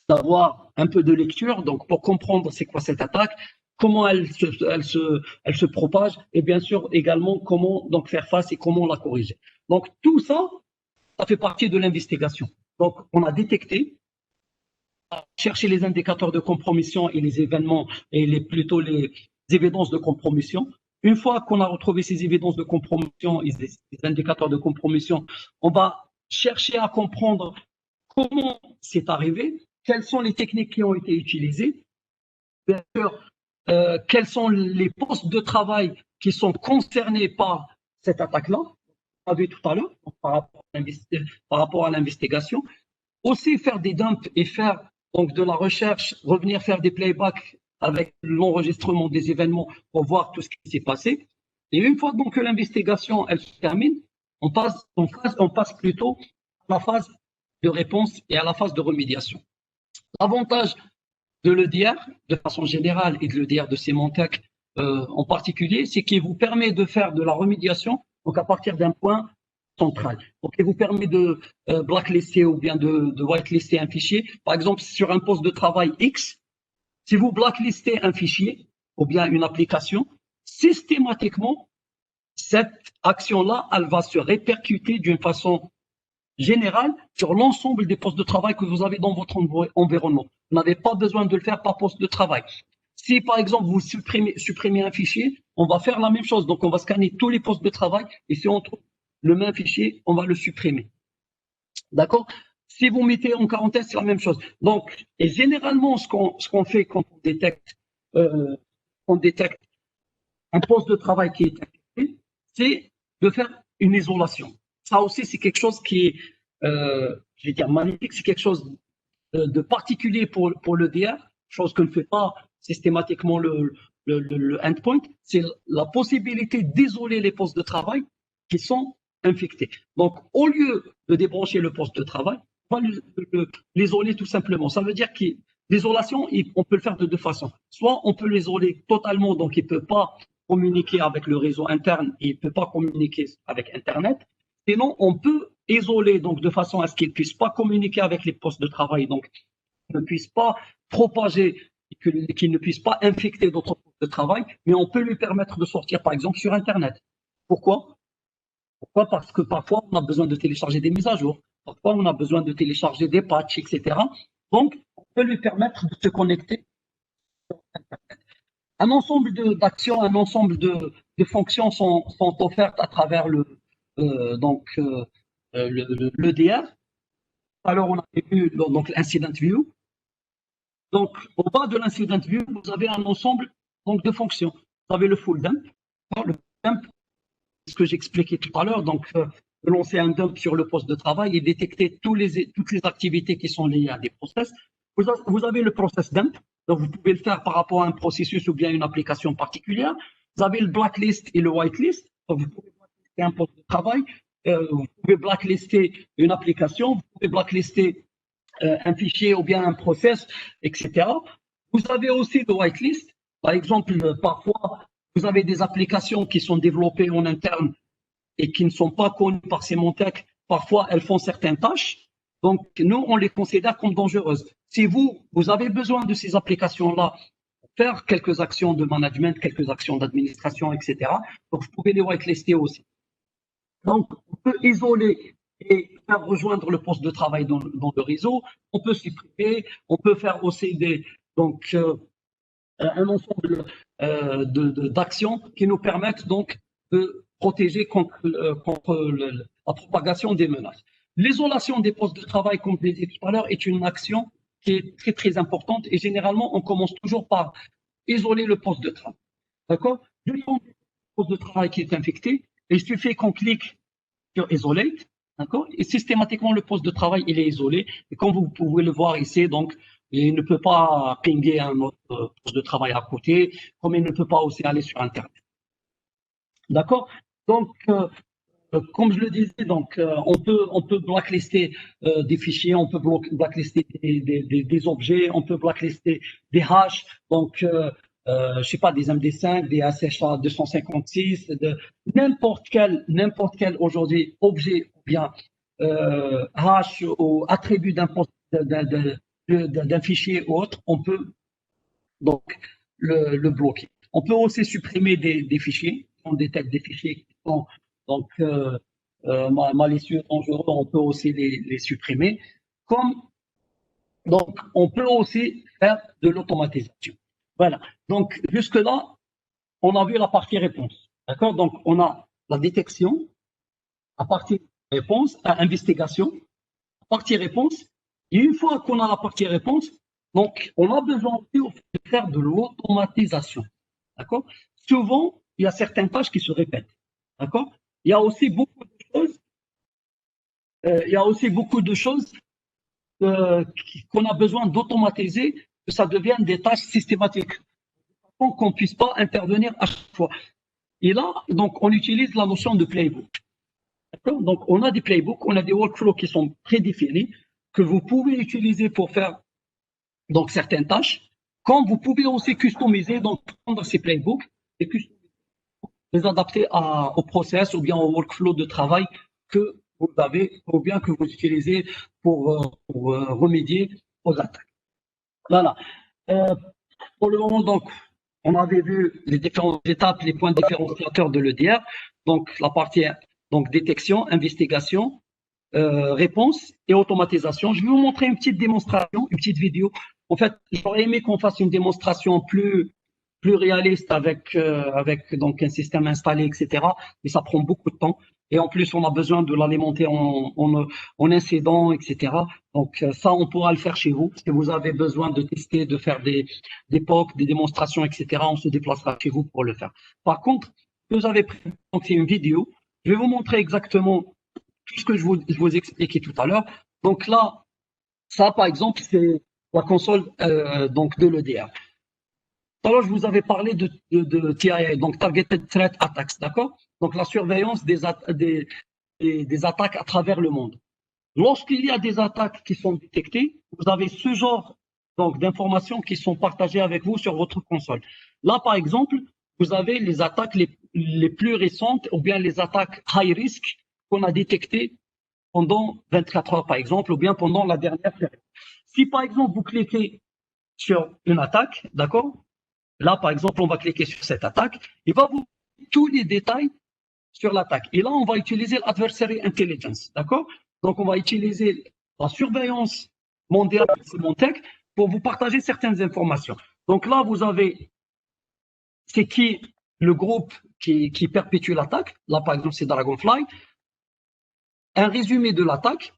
d'avoir un peu de lecture, donc pour comprendre c'est quoi cette attaque, comment elle se propage, et bien sûr également comment donc faire face et comment la corriger. Donc tout ça, ça fait partie de l'investigation. Donc on a détecté, cherché les indicateurs de compromission et les événements et plutôt les évidences de compromission. Une fois qu'on a retrouvé ces évidences de compromission et ces indicateurs de compromission, on va chercher à comprendre comment c'est arrivé, quelles sont les techniques qui ont été utilisées, bien sûr, quels sont les postes de travail qui sont concernés par cette attaque-là, on a vu tout à l'heure, par rapport à l'investigation. Aussi faire des dumps et faire donc de la recherche, revenir faire des playbacks avec l'enregistrement des événements pour voir tout ce qui s'est passé. Et une fois donc que l'investigation elle se termine, on passe plutôt à la phase de réponse et à la phase de remédiation. L'avantage de l'EDR, de façon générale, et de l'EDR de Symantec en particulier, c'est qu'il vous permet de faire de la remédiation donc à partir d'un point central. Donc, il vous permet de blacklister ou bien de whitelister un fichier. Par exemple, sur un poste de travail X, si vous blacklistez un fichier ou bien une application, systématiquement, cette action-là, elle va se répercuter d'une façon générale sur l'ensemble des postes de travail que vous avez dans votre environnement. Vous n'avez pas besoin de le faire par poste de travail. Si, par exemple, vous supprimez un fichier, on va faire la même chose. Donc, on va scanner tous les postes de travail et si on trouve le même fichier, on va le supprimer. D'accord? Si vous mettez en quarantaine, c'est la même chose. Donc, et généralement, ce qu'on fait quand on détecte un poste de travail qui est activé, c'est de faire une isolation. Ça aussi, c'est quelque chose qui est, je vais dire, magnifique, c'est quelque chose de particulier pour le DR, chose que ne fait pas systématiquement le endpoint, c'est la possibilité d'isoler les postes de travail qui sont infectés. Donc, au lieu de débrancher le poste de travail, on va l'isoler tout simplement. Ça veut dire que l'isolation, on peut le faire de deux façons. Soit on peut l'isoler totalement, donc il ne peut pas communiquer avec le réseau interne et il ne peut pas communiquer avec Internet. Sinon, on peut isoler donc de façon à ce qu'il ne puisse pas communiquer avec les postes de travail, donc ne puisse pas propager, qu'il ne puisse pas infecter d'autres postes de travail, mais on peut lui permettre de sortir, par exemple, sur Internet. Pourquoi? Pourquoi? Parce que parfois, on a besoin de télécharger des mises à jour. Parfois, on a besoin de télécharger des patchs, etc. Donc, on peut lui permettre de se connecter. Un ensemble d'actions, un ensemble de fonctions sont offertes à travers l'EDR. Alors, on a vu donc l'incident view. Donc, au bas de l'incident view, vous avez un ensemble donc, de fonctions. Vous avez le full dump. Le dump, ce que j'expliquais tout à l'heure, donc de lancer un dump sur le poste de travail et détecter toutes les activités qui sont liées à des process. Vous avez le process dump, donc vous pouvez le faire par rapport à un processus ou bien une application particulière. Vous avez le blacklist et le whitelist, donc vous pouvez blacklister un poste de travail, vous pouvez blacklister une application, vous pouvez blacklister un fichier ou bien un process, etc. Vous avez aussi le whitelist. Par exemple, parfois, vous avez des applications qui sont développées en interne et qui ne sont pas connues par Symantec. Parfois, elles font certaines tâches. Donc, nous, on les considère comme dangereuses. Si vous avez besoin de ces applications-là pour faire quelques actions de management, quelques actions d'administration, etc., donc vous pouvez les whitelister aussi. Donc, on peut isoler et faire rejoindre le poste de travail dans le réseau. On peut supprimer, on peut faire aussi un ensemble d'actions qui nous permettent donc de protéger contre la propagation des menaces. L'isolation des postes de travail, comme je l'ai dit tout à l'heure, est une action qui est très très importante et généralement on commence toujours par isoler le poste de travail. D'accord? Du poste de travail qui est infecté, il suffit qu'on clique sur Isolate, d'accord? Et systématiquement le poste de travail il est isolé. Et comme vous pouvez le voir ici, donc il ne peut pas pinguer un autre poste de travail à côté, comme il ne peut pas aussi aller sur Internet. D'accord? Donc, comme je le disais, donc on peut blacklister des fichiers, on peut blacklister des objets, on peut blacklister des hashes, donc je sais pas, des MD5, des SHA 256, de n'importe quel aujourd'hui objet ou bien hash ou attribut d'un fichier ou autre, on peut donc le bloquer. On peut aussi supprimer des fichiers, on détecte des fichiers qui sont donc malicieux, dangereux, on peut aussi les supprimer. Donc, on peut aussi faire de l'automatisation. Voilà. Donc, jusque-là, on a vu la partie réponse. D'accord? Donc, on a la détection, la partie réponse, investigation, la partie réponse. Et une fois qu'on a la partie réponse, donc, on a besoin aussi de faire de l'automatisation. D'accord? Souvent, il y a certaines tâches qui se répètent. D'accord? Il y a aussi beaucoup de choses qu'on a besoin d'automatiser, que ça devienne des tâches systématiques, pour qu'on ne puisse pas intervenir à chaque fois. Et là, donc, on utilise la notion de playbook. Donc, on a des playbooks, on a des workflows qui sont prédéfinis, que vous pouvez utiliser pour faire donc, certaines tâches, comme vous pouvez aussi customiser, donc prendre ces playbooks et les adapter au process ou bien au workflow de travail que vous avez ou bien que vous utilisez pour remédier aux attaques. Voilà. Pour le moment, donc, on avait vu les différentes étapes, les points différenciateurs de l'EDR. Donc, la partie donc, détection, investigation, réponse et automatisation. Je vais vous montrer une petite démonstration, une petite vidéo. En fait, j'aurais aimé qu'on fasse une démonstration plus réaliste avec donc un système installé, etc. Mais ça prend beaucoup de temps. Et en plus, on a besoin de l'alimenter en incident, etc. Donc ça, on pourra le faire chez vous. Si vous avez besoin de tester, de faire des POC, des démonstrations, etc., on se déplacera chez vous pour le faire. Par contre, vous avez pris, donc c'est une vidéo. Je vais vous montrer exactement tout ce que je vous expliquais tout à l'heure. Donc là, ça, par exemple, c'est la console donc de l'EDR. Alors, je vous avais parlé de TIA, donc Targeted Threat Attacks, d'accord? Donc, la surveillance des attaques à travers le monde. Lorsqu'il y a des attaques qui sont détectées, vous avez ce genre donc d'informations qui sont partagées avec vous sur votre console. Là, par exemple, vous avez les attaques les plus récentes ou bien les attaques high risk qu'on a détectées pendant 24 heures, par exemple, ou bien pendant la dernière période. Si par exemple vous cliquez sur une attaque, d'accord? Là, par exemple, on va cliquer sur cette attaque. Il va vous donner tous les détails sur l'attaque. Et là, on va utiliser l'adversary intelligence, d'accord? Donc, on va utiliser la surveillance mondiale de Symantec pour vous partager certaines informations. Donc là, vous avez, c'est qui le groupe qui perpétue l'attaque. Là, par exemple, c'est Dragonfly. Un résumé de l'attaque.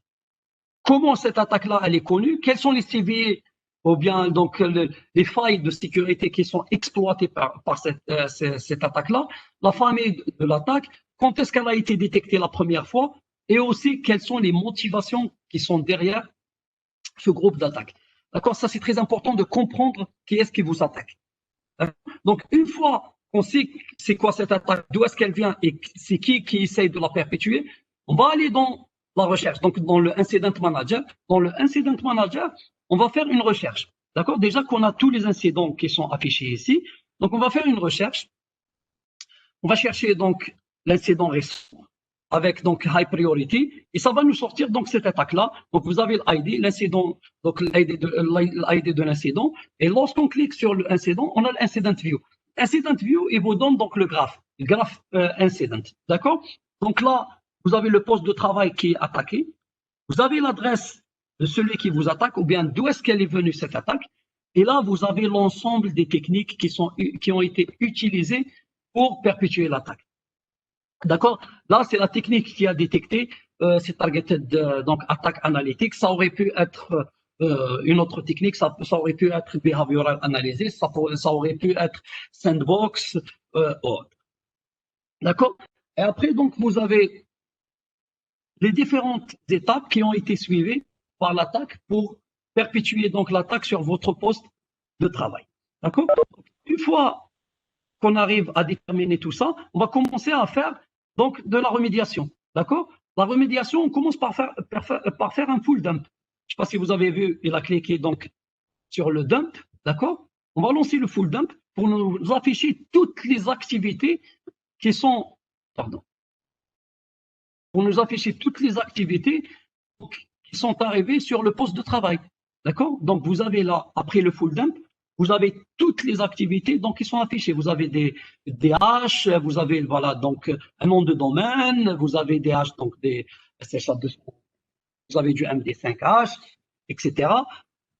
Comment cette attaque-là, elle est connue? Quels sont les CVE ou bien donc les failles de sécurité qui sont exploitées par cette attaque-là? La famille de l'attaque, quand est-ce qu'elle a été détectée la première fois? Et aussi, quelles sont les motivations qui sont derrière ce groupe d'attaque? D'accord? Ça, c'est très important de comprendre qui est-ce qui vous attaque. Donc, une fois qu'on sait c'est quoi cette attaque, d'où est-ce qu'elle vient et c'est qui essaye de la perpétuer, on va aller dans la recherche, donc dans le incident manager. Dans le incident manager, on va faire une recherche. D'accord? Déjà qu'on a tous les incidents qui sont affichés ici, donc on va faire une recherche. On va chercher donc l'incident récent avec donc high priority et ça va nous sortir donc cette attaque-là. Donc vous avez l'ID, l'incident, donc l'ID de l'incident. Et lorsqu'on clique sur l'incident, on a l'incident view. Incident view, il vous donne donc le graphe incident. D'accord? Donc là, vous avez le poste de travail qui est attaqué. Vous avez l'adresse de celui qui vous attaque ou bien d'où est-ce qu'elle est venue cette attaque. Et là, vous avez l'ensemble des techniques qui ont été utilisées pour perpétuer l'attaque. D'accord? Là, c'est la technique qui a détecté, c'est targeted donc attaque analytique. Ça aurait pu être une autre technique, ça aurait pu être behavioral analysis, ça aurait pu être sandbox, autre. D'accord? Et après, donc, vous avez les différentes étapes qui ont été suivies par l'attaque pour perpétuer donc l'attaque sur votre poste de travail. D'accord? Une fois qu'on arrive à déterminer tout ça, on va commencer à faire donc de la remédiation. D'accord? La remédiation, on commence par faire un full dump. Je ne sais pas si vous avez vu, il a cliqué donc sur le dump. D'accord? On va lancer le full dump pour nous afficher toutes les activités qui sont, pardon, pour nous afficher toutes les activités qui sont arrivées sur le poste de travail. D'accord? Donc, vous avez là, après le full dump, vous avez toutes les activités donc, qui sont affichées. Vous avez des haches, vous avez voilà, donc, un nom de domaine, vous avez des haches, donc vous avez du MD5H, etc.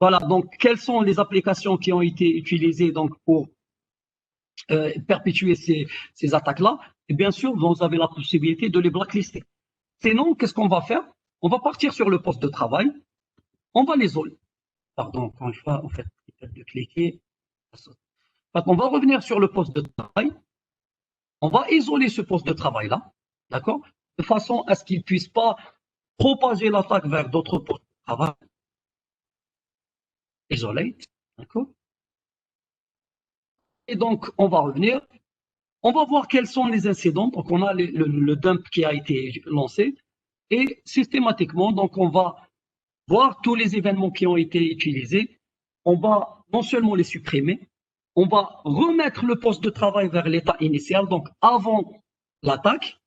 Voilà, donc quelles sont les applications qui ont été utilisées donc, pour perpétuer ces attaques-là? Et bien sûr, vous avez la possibilité de les blacklister. Sinon, qu'est-ce qu'on va faire? On va partir sur le poste de travail, on va l'isoler. Pardon, encore une fois, en fait, de cliquer. On va revenir sur le poste de travail. On va isoler ce poste de travail-là, d'accord? De façon à ce qu'il ne puisse pas propager l'attaque vers d'autres postes de travail. Isolate, d'accord? Et donc, on va revenir. On va voir quels sont les incidents. Donc, on a le dump qui a été lancé. Et systématiquement, donc, on va voir tous les événements qui ont été utilisés. On va non seulement les supprimer, on va remettre le poste de travail vers l'état initial, donc avant l'attaque.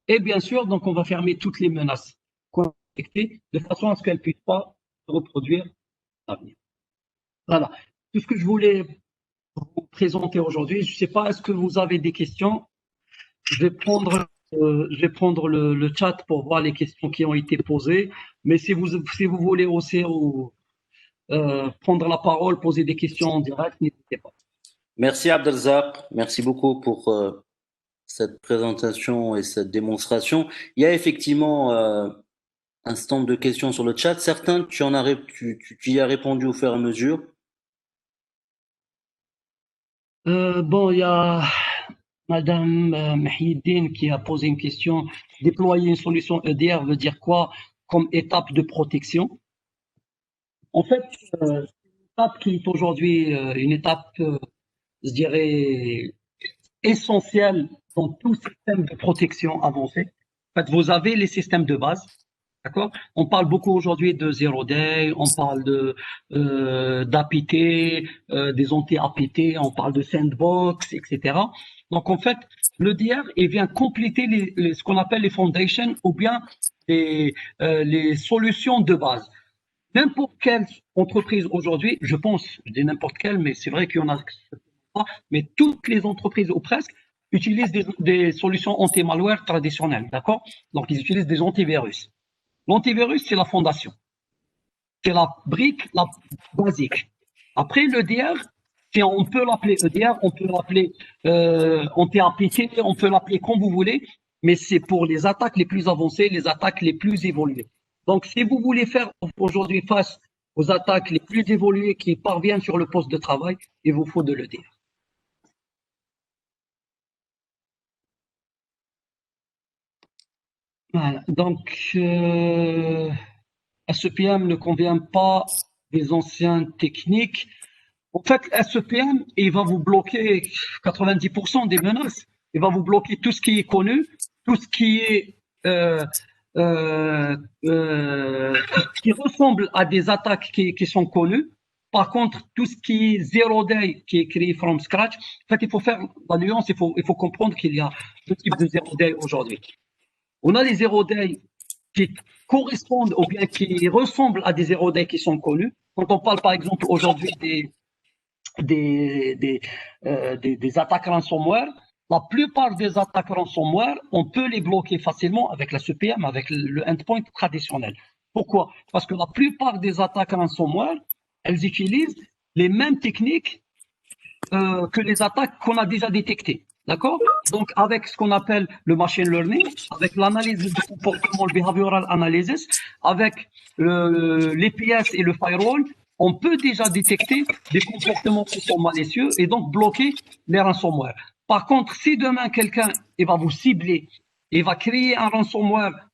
Et bien sûr, donc on va fermer toutes les menaces connectées de façon à ce qu'elles ne puissent pas se reproduire à l'avenir. Voilà. Tout ce que je voulais vous présenter aujourd'hui. Je ne sais pas, est-ce que vous avez des questions? Je vais prendre le chat pour voir les questions qui ont été posées. Mais si vous voulez aussi prendre la parole, poser des questions en direct, n'hésitez pas. Merci Abdelzak, merci beaucoup pour cette présentation et cette démonstration. Il y a effectivement un stand de questions sur le chat. Certains, tu y as répondu au fur et à mesure. Bon, il y a Madame Mahidine qui a posé une question. Déployer une solution EDR veut dire quoi comme étape de protection? En fait, c'est une étape qui est aujourd'hui une étape, je dirais, essentielle dans tout système de protection avancé. En fait, vous avez les systèmes de base, d'accord? On parle beaucoup aujourd'hui de zero day, on parle d'APT, des anti-APT, on parle de sandbox, etc. Donc en fait, le DR, il vient compléter ce qu'on appelle les foundations ou bien les solutions de base. N'importe quelle entreprise aujourd'hui, je pense, je dis n'importe quelle, mais c'est vrai qu'il y en a pas, mais toutes les entreprises ou presque utilisent des solutions anti-malware traditionnelles, d'accord? Donc, ils utilisent des antivirus. L'antivirus, c'est la fondation. C'est la brique la basique. Après, l'EDR, on peut l'appeler EDR, on peut l'appeler anti-APT, on peut l'appeler comme vous voulez, mais c'est pour les attaques les plus avancées, les attaques les plus évoluées. Donc, si vous voulez faire aujourd'hui face aux attaques les plus évoluées qui parviennent sur le poste de travail, il vous faut de l'EDR. Voilà. Donc, SEPM ne convient pas des anciens techniques. En fait, SEPM, il va vous bloquer 90% des menaces. Il va vous bloquer tout ce qui est connu, tout ce qui est qui ressemble à des attaques qui sont connues. Par contre, tout ce qui est zero day, qui est créé from scratch, en fait, il faut faire la nuance, il faut comprendre qu'il y a deux types de zero day aujourd'hui. On a les zero day qui correspondent ou bien qui ressemblent à des zero day qui sont connus. Quand on parle par exemple aujourd'hui des attaques ransomware, la plupart des attaques ransomware, on peut les bloquer facilement avec la CPM, avec le endpoint traditionnel. Pourquoi? Parce que la plupart des attaques ransomware, elles utilisent les mêmes techniques que les attaques qu'on a déjà détectées. D'accord? Donc, avec ce qu'on appelle le machine learning, avec l'analyse du comportement, le behavioral analysis, avec l'EPS et le firewall, on peut déjà détecter des comportements qui sont malicieux et donc bloquer les ransomware. Par contre, si demain quelqu'un va vous cibler et va créer un ransomware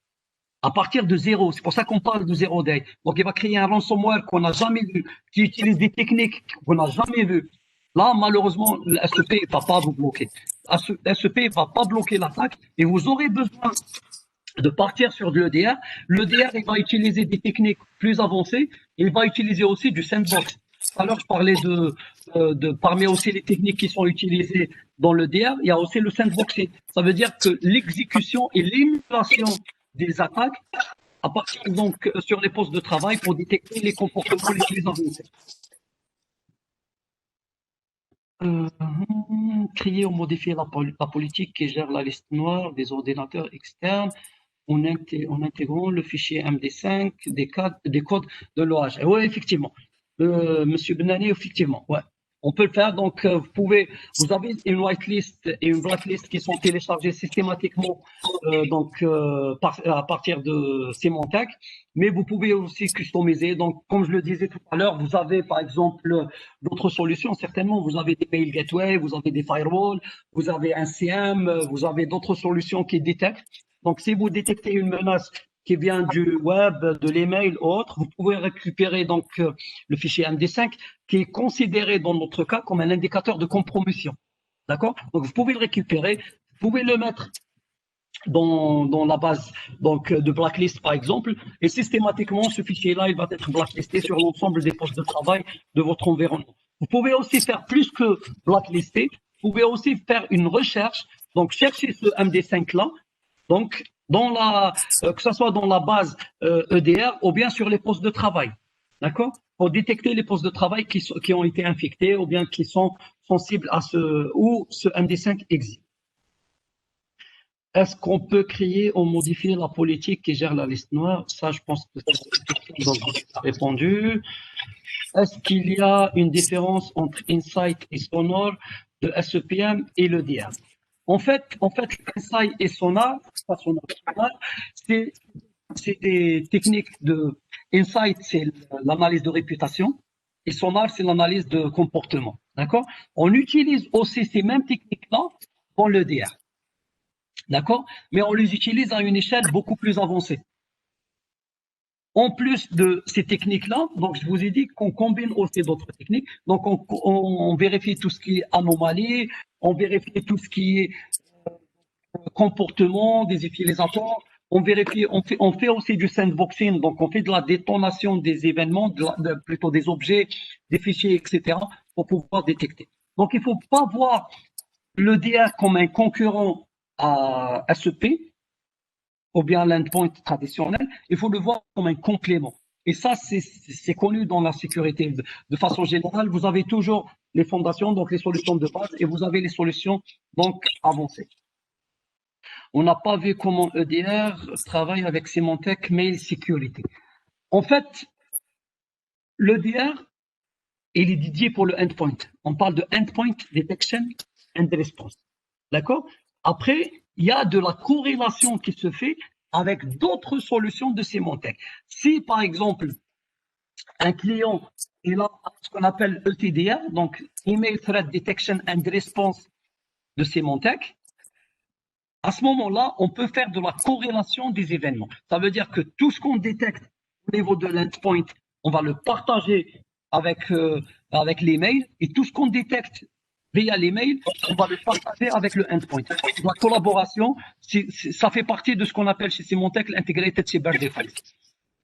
à partir de zéro, c'est pour ça qu'on parle de zéro day. Donc, il va créer un ransomware qu'on n'a jamais vu, qui utilise des techniques qu'on n'a jamais vues. Là, malheureusement, le SEP ne va pas vous bloquer. Le SEP ne va pas bloquer l'attaque et vous aurez besoin de partir sur de l'EDR. L'EDR, il va utiliser des techniques plus avancées. Il va utiliser aussi du sandbox. Alors, je parlais parmi aussi les techniques qui sont utilisées dans l'EDR, il y a aussi le sandboxing. Ça veut dire que l'exécution et l'émulation des attaques à partir donc sur les postes de travail pour détecter les comportements les plus avancés. Euh, Créer ou modifier la politique qui gère la liste noire des ordinateurs externes en intégrant le fichier MD5 des codes de l'OH. Oui, effectivement. Monsieur Benani, effectivement. Ouais. On peut le faire. Donc, vous avez une whitelist et une blacklist qui sont téléchargées systématiquement à partir de Symantec, mais vous pouvez aussi customiser. Donc, comme je le disais tout à l'heure, vous avez par exemple d'autres solutions. Certainement, vous avez des mail gateway, vous avez des firewalls, vous avez un CM, vous avez d'autres solutions qui détectent. Donc, si vous détectez une menace qui vient du web, de l'email ou autre, vous pouvez récupérer donc le fichier MD5 qui est considéré dans notre cas comme un indicateur de compromission. D'accord? Donc, vous pouvez le récupérer, vous pouvez le mettre dans la base donc de blacklist par exemple, et systématiquement ce fichier-là il va être blacklisté sur l'ensemble des postes de travail de votre environnement. Vous pouvez aussi faire plus que blacklister, vous pouvez aussi faire une recherche, donc chercher ce MD5-là, donc que ce soit dans la base EDR ou bien sur les postes de travail, d'accord? Pour détecter les postes de travail qui ont été infectés ou bien qui sont sensibles à où ce MD5 existe. Est-ce qu'on peut créer ou modifier la politique qui gère la liste noire? Ça, je pense que c'est une question dont j'ai répondu. Est-ce qu'il y a une différence entre Insight et Sonar de SEPM et l'EDR? En fait, Insight et Sonar, c'est des techniques de Insight, c'est l'analyse de réputation, et Sonar, c'est l'analyse de comportement. D'accord? On utilise aussi ces mêmes techniques-là dans l'EDR. D'accord? Mais on les utilise à une échelle beaucoup plus avancée. En plus de ces techniques-là, donc je vous ai dit qu'on combine aussi d'autres techniques. Donc on vérifie tout ce qui est anomalie, on vérifie tout ce qui est comportement des utilisateurs, on fait aussi du sandboxing, donc on fait de la détonation des événements, plutôt des objets, des fichiers, etc., pour pouvoir détecter. Donc il ne faut pas voir l'EDR comme un concurrent à SEP ou bien l'endpoint traditionnel, il faut le voir comme un complément. Et ça, c'est connu dans la sécurité. De façon générale, vous avez toujours les fondations, donc les solutions de base, et vous avez les solutions donc avancées. On n'a pas vu comment EDR travaille avec Symantec Mail Security. En fait, l'EDR, il est dédié pour le endpoint. On parle de endpoint detection and response. D'accord? Après, il y a de la corrélation qui se fait avec d'autres solutions de Symantec. Si, par exemple, un client il a ce qu'on appelle ETDR, donc Email Threat Detection and Response de Symantec, à ce moment-là, on peut faire de la corrélation des événements. Ça veut dire que tout ce qu'on détecte au niveau de l'endpoint, on va le partager avec l'email, et tout ce qu'on détecte via l'email, on va le partager avec le endpoint. La collaboration, ça fait partie de ce qu'on appelle chez Symantec l'Integrated Cyber Defense.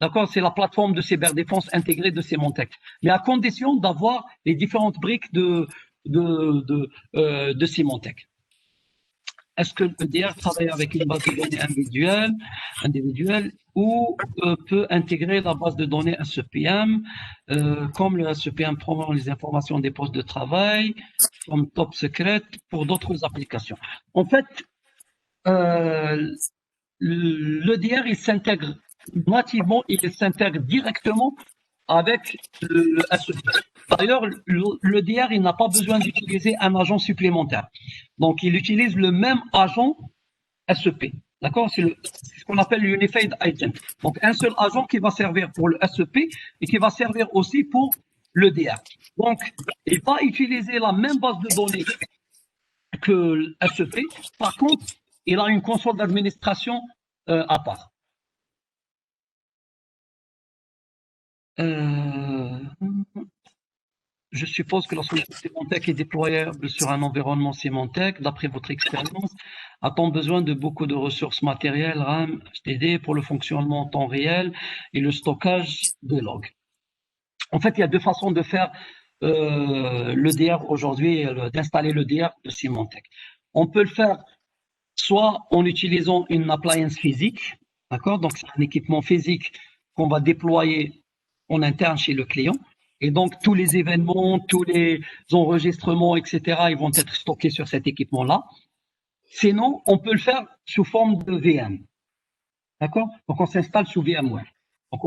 D'accord, c'est la plateforme de cyberdéfense intégrée de Symantec, mais à condition d'avoir les différentes briques de Symantec. Est-ce que l'EDR travaille avec une base de données individuelle ou peut intégrer la base de données SEPM, comme le SEPM prend les informations des postes de travail, comme Top Secret pour d'autres applications? En fait, l'EDR, il s'intègre nativement, il s'intègre directement avec le SEP. D'ailleurs, l'EDR, il n'a pas besoin d'utiliser un agent supplémentaire. Donc, il utilise le même agent SEP. D'accord? C'est ce qu'on appelle l'Unified Agent. Donc, un seul agent qui va servir pour le SEP et qui va servir aussi pour l'EDR. Donc, il va utiliser la même base de données que le SEP. Par contre, il a une console d'administration à part. Je suppose que la solution Symantec est déployable sur un environnement Symantec. D'après votre expérience, a-t-on besoin de beaucoup de ressources matérielles, RAM, HDD pour le fonctionnement en temps réel et le stockage des logs? En fait, il y a deux façons de faire l'EDR aujourd'hui, d'installer l'EDR de Symantec. On peut le faire soit en utilisant une appliance physique, d'accord? Donc, c'est un équipement physique qu'on va déployer en interne chez le client. Et donc, tous les événements, tous les enregistrements, etc., ils vont être stockés sur cet équipement-là. Sinon, on peut le faire sous forme de VM. D'accord? Donc, on s'installe sous VMware. Donc,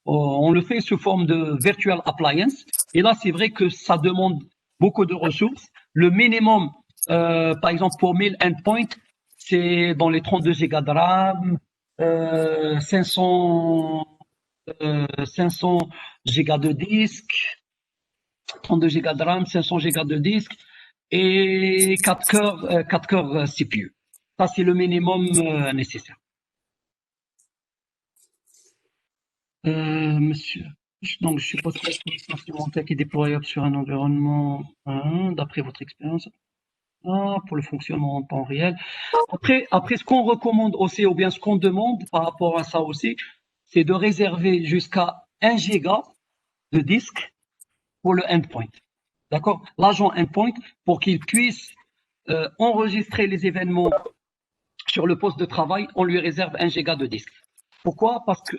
on le fait sous forme de virtual appliance. Et là, c'est vrai que ça demande beaucoup de ressources. Le minimum, par exemple, pour 1000 endpoints, c'est dans les 32 Go de RAM, 500 Go de disque, 32 Go de RAM, 500 Go de disque et 4 cœurs CPU. Ça, c'est le minimum nécessaire. Monsieur, donc je suppose que la solution Symantec est déployable sur un environnement, d'après votre expérience, pour le fonctionnement en temps réel. Après, ce qu'on recommande aussi, ou bien ce qu'on demande par rapport à ça aussi, c'est de réserver jusqu'à 1 giga de disque pour le endpoint. D'accord? L'agent endpoint, pour qu'il puisse enregistrer les événements sur le poste de travail, on lui réserve 1 giga de disque. Pourquoi? Parce que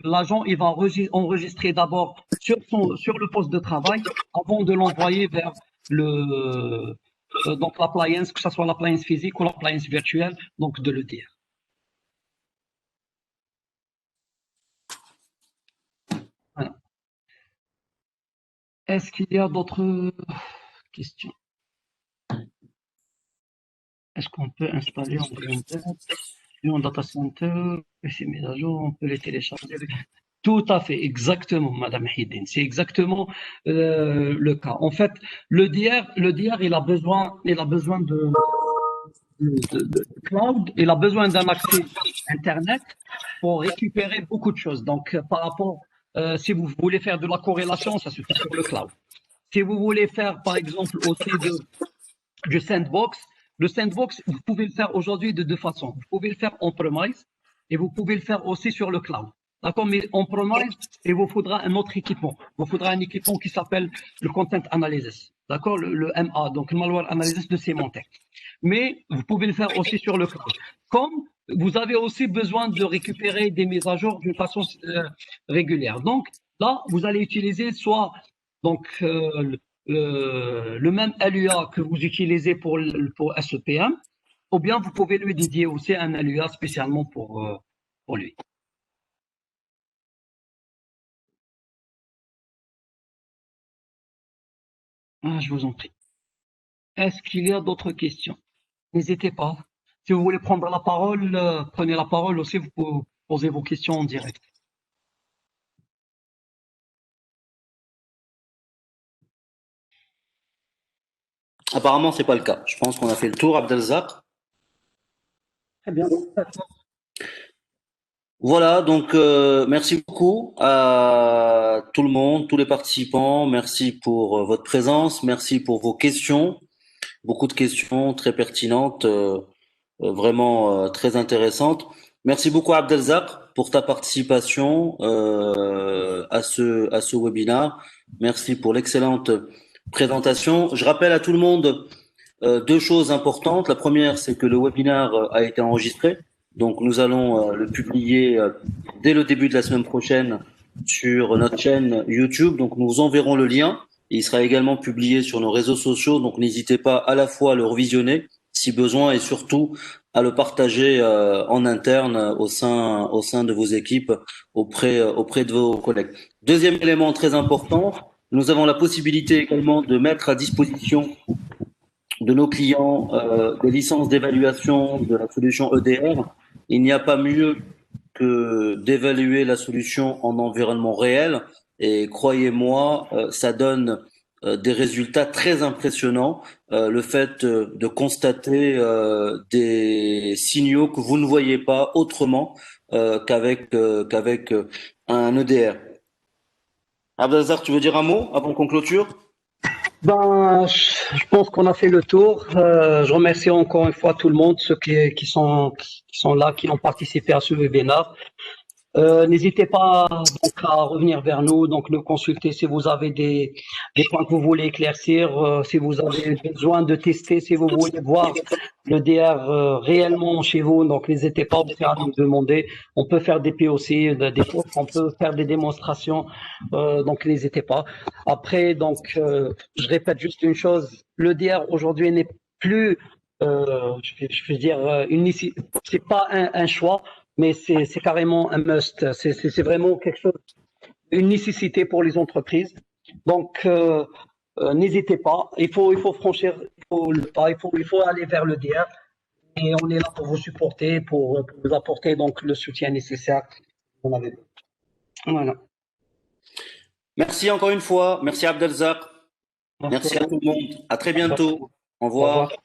l'agent, il va enregistrer d'abord sur le poste de travail avant de l'envoyer vers donc l'appliance, que ce soit l'appliance physique ou l'appliance virtuelle, donc de l'EDR. Voilà. Est-ce qu'il y a d'autres questions? Est-ce qu'on peut installer en data center, ces mises à jour, on peut les télécharger? Tout à fait, exactement, Madame Hidin. C'est exactement le cas. En fait, le DR, il a besoin de cloud, il a besoin d'un accès Internet pour récupérer beaucoup de choses. Donc, par rapport, si vous voulez faire de la corrélation, ça se fait sur le cloud. Si vous voulez faire, par exemple, aussi du sandbox, le sandbox, vous pouvez le faire aujourd'hui de deux façons. Vous pouvez le faire on-premise et vous pouvez le faire aussi sur le cloud. D'accord, mais on-premise, il vous faudra un autre équipement. Il vous faudra un équipement qui s'appelle le Content Analysis. D'accord, le MA, donc le Malware Analysis de Symantec. Mais vous pouvez le faire aussi sur le cloud. Comme vous avez aussi besoin de récupérer des mises à jour d'une façon régulière. Donc là, vous allez utiliser soit donc le même LUA que vous utilisez pour SEPM, ou bien vous pouvez lui dédier aussi un LUA spécialement pour lui. Ah, je vous en prie. Est-ce qu'il y a d'autres questions? N'hésitez pas. Si vous voulez prendre la parole, prenez la parole aussi, vous pouvez poser vos questions en direct. Apparemment, c'est pas le cas. Je pense qu'on a fait le tour, Abdelzak. Très bien. Voilà, donc merci beaucoup à tout le monde, tous les participants. Merci pour votre présence, merci pour vos questions. Beaucoup de questions très pertinentes, vraiment très intéressantes. Merci beaucoup Abdelzak pour ta participation à ce webinaire. Merci pour l'excellente présentation. Je rappelle à tout le monde deux choses importantes. La première, c'est que le webinaire a été enregistré. Donc, nous allons le publier dès le début de la semaine prochaine sur notre chaîne YouTube. Donc, nous vous enverrons le lien. Il sera également publié sur nos réseaux sociaux. Donc, n'hésitez pas à la fois à le revisionner si besoin et surtout à le partager en interne au sein de vos équipes auprès de vos collègues. Deuxième élément très important, nous avons la possibilité également de mettre à disposition de nos clients des licences d'évaluation de la solution EDR. Il n'y a pas mieux que d'évaluer la solution en environnement réel. Et croyez-moi, ça donne des résultats très impressionnants. Le fait de constater des signaux que vous ne voyez pas autrement qu'avec un EDR. Abdelzar, tu veux dire un mot avant qu'on clôture? Ben, je pense qu'on a fait le tour. Je remercie encore une fois tout le monde, ceux qui sont là, qui ont participé à ce webinaire. N'hésitez pas donc à revenir vers nous, donc nous consulter si vous avez des points que vous voulez éclaircir, si vous avez besoin de tester, si vous voulez voir le DR réellement chez vous, donc n'hésitez pas à nous demander. On peut faire des POC, des fois on peut faire des démonstrations, donc n'hésitez pas. Après, donc je répète juste une chose, le DR aujourd'hui n'est plus, je veux dire, c'est pas un choix mais c'est carrément un must. C'est vraiment quelque chose, une nécessité pour les entreprises. Donc, n'hésitez pas. Il faut franchir le pas. Il faut aller vers le DR. Et on est là pour vous supporter, pour vous apporter donc le soutien nécessaire qu'on avait. Voilà. Merci encore une fois. Merci Abdelzak. Merci Merci à à vous. tout le monde. À très Merci à bientôt. vous. Au Au revoir. revoir.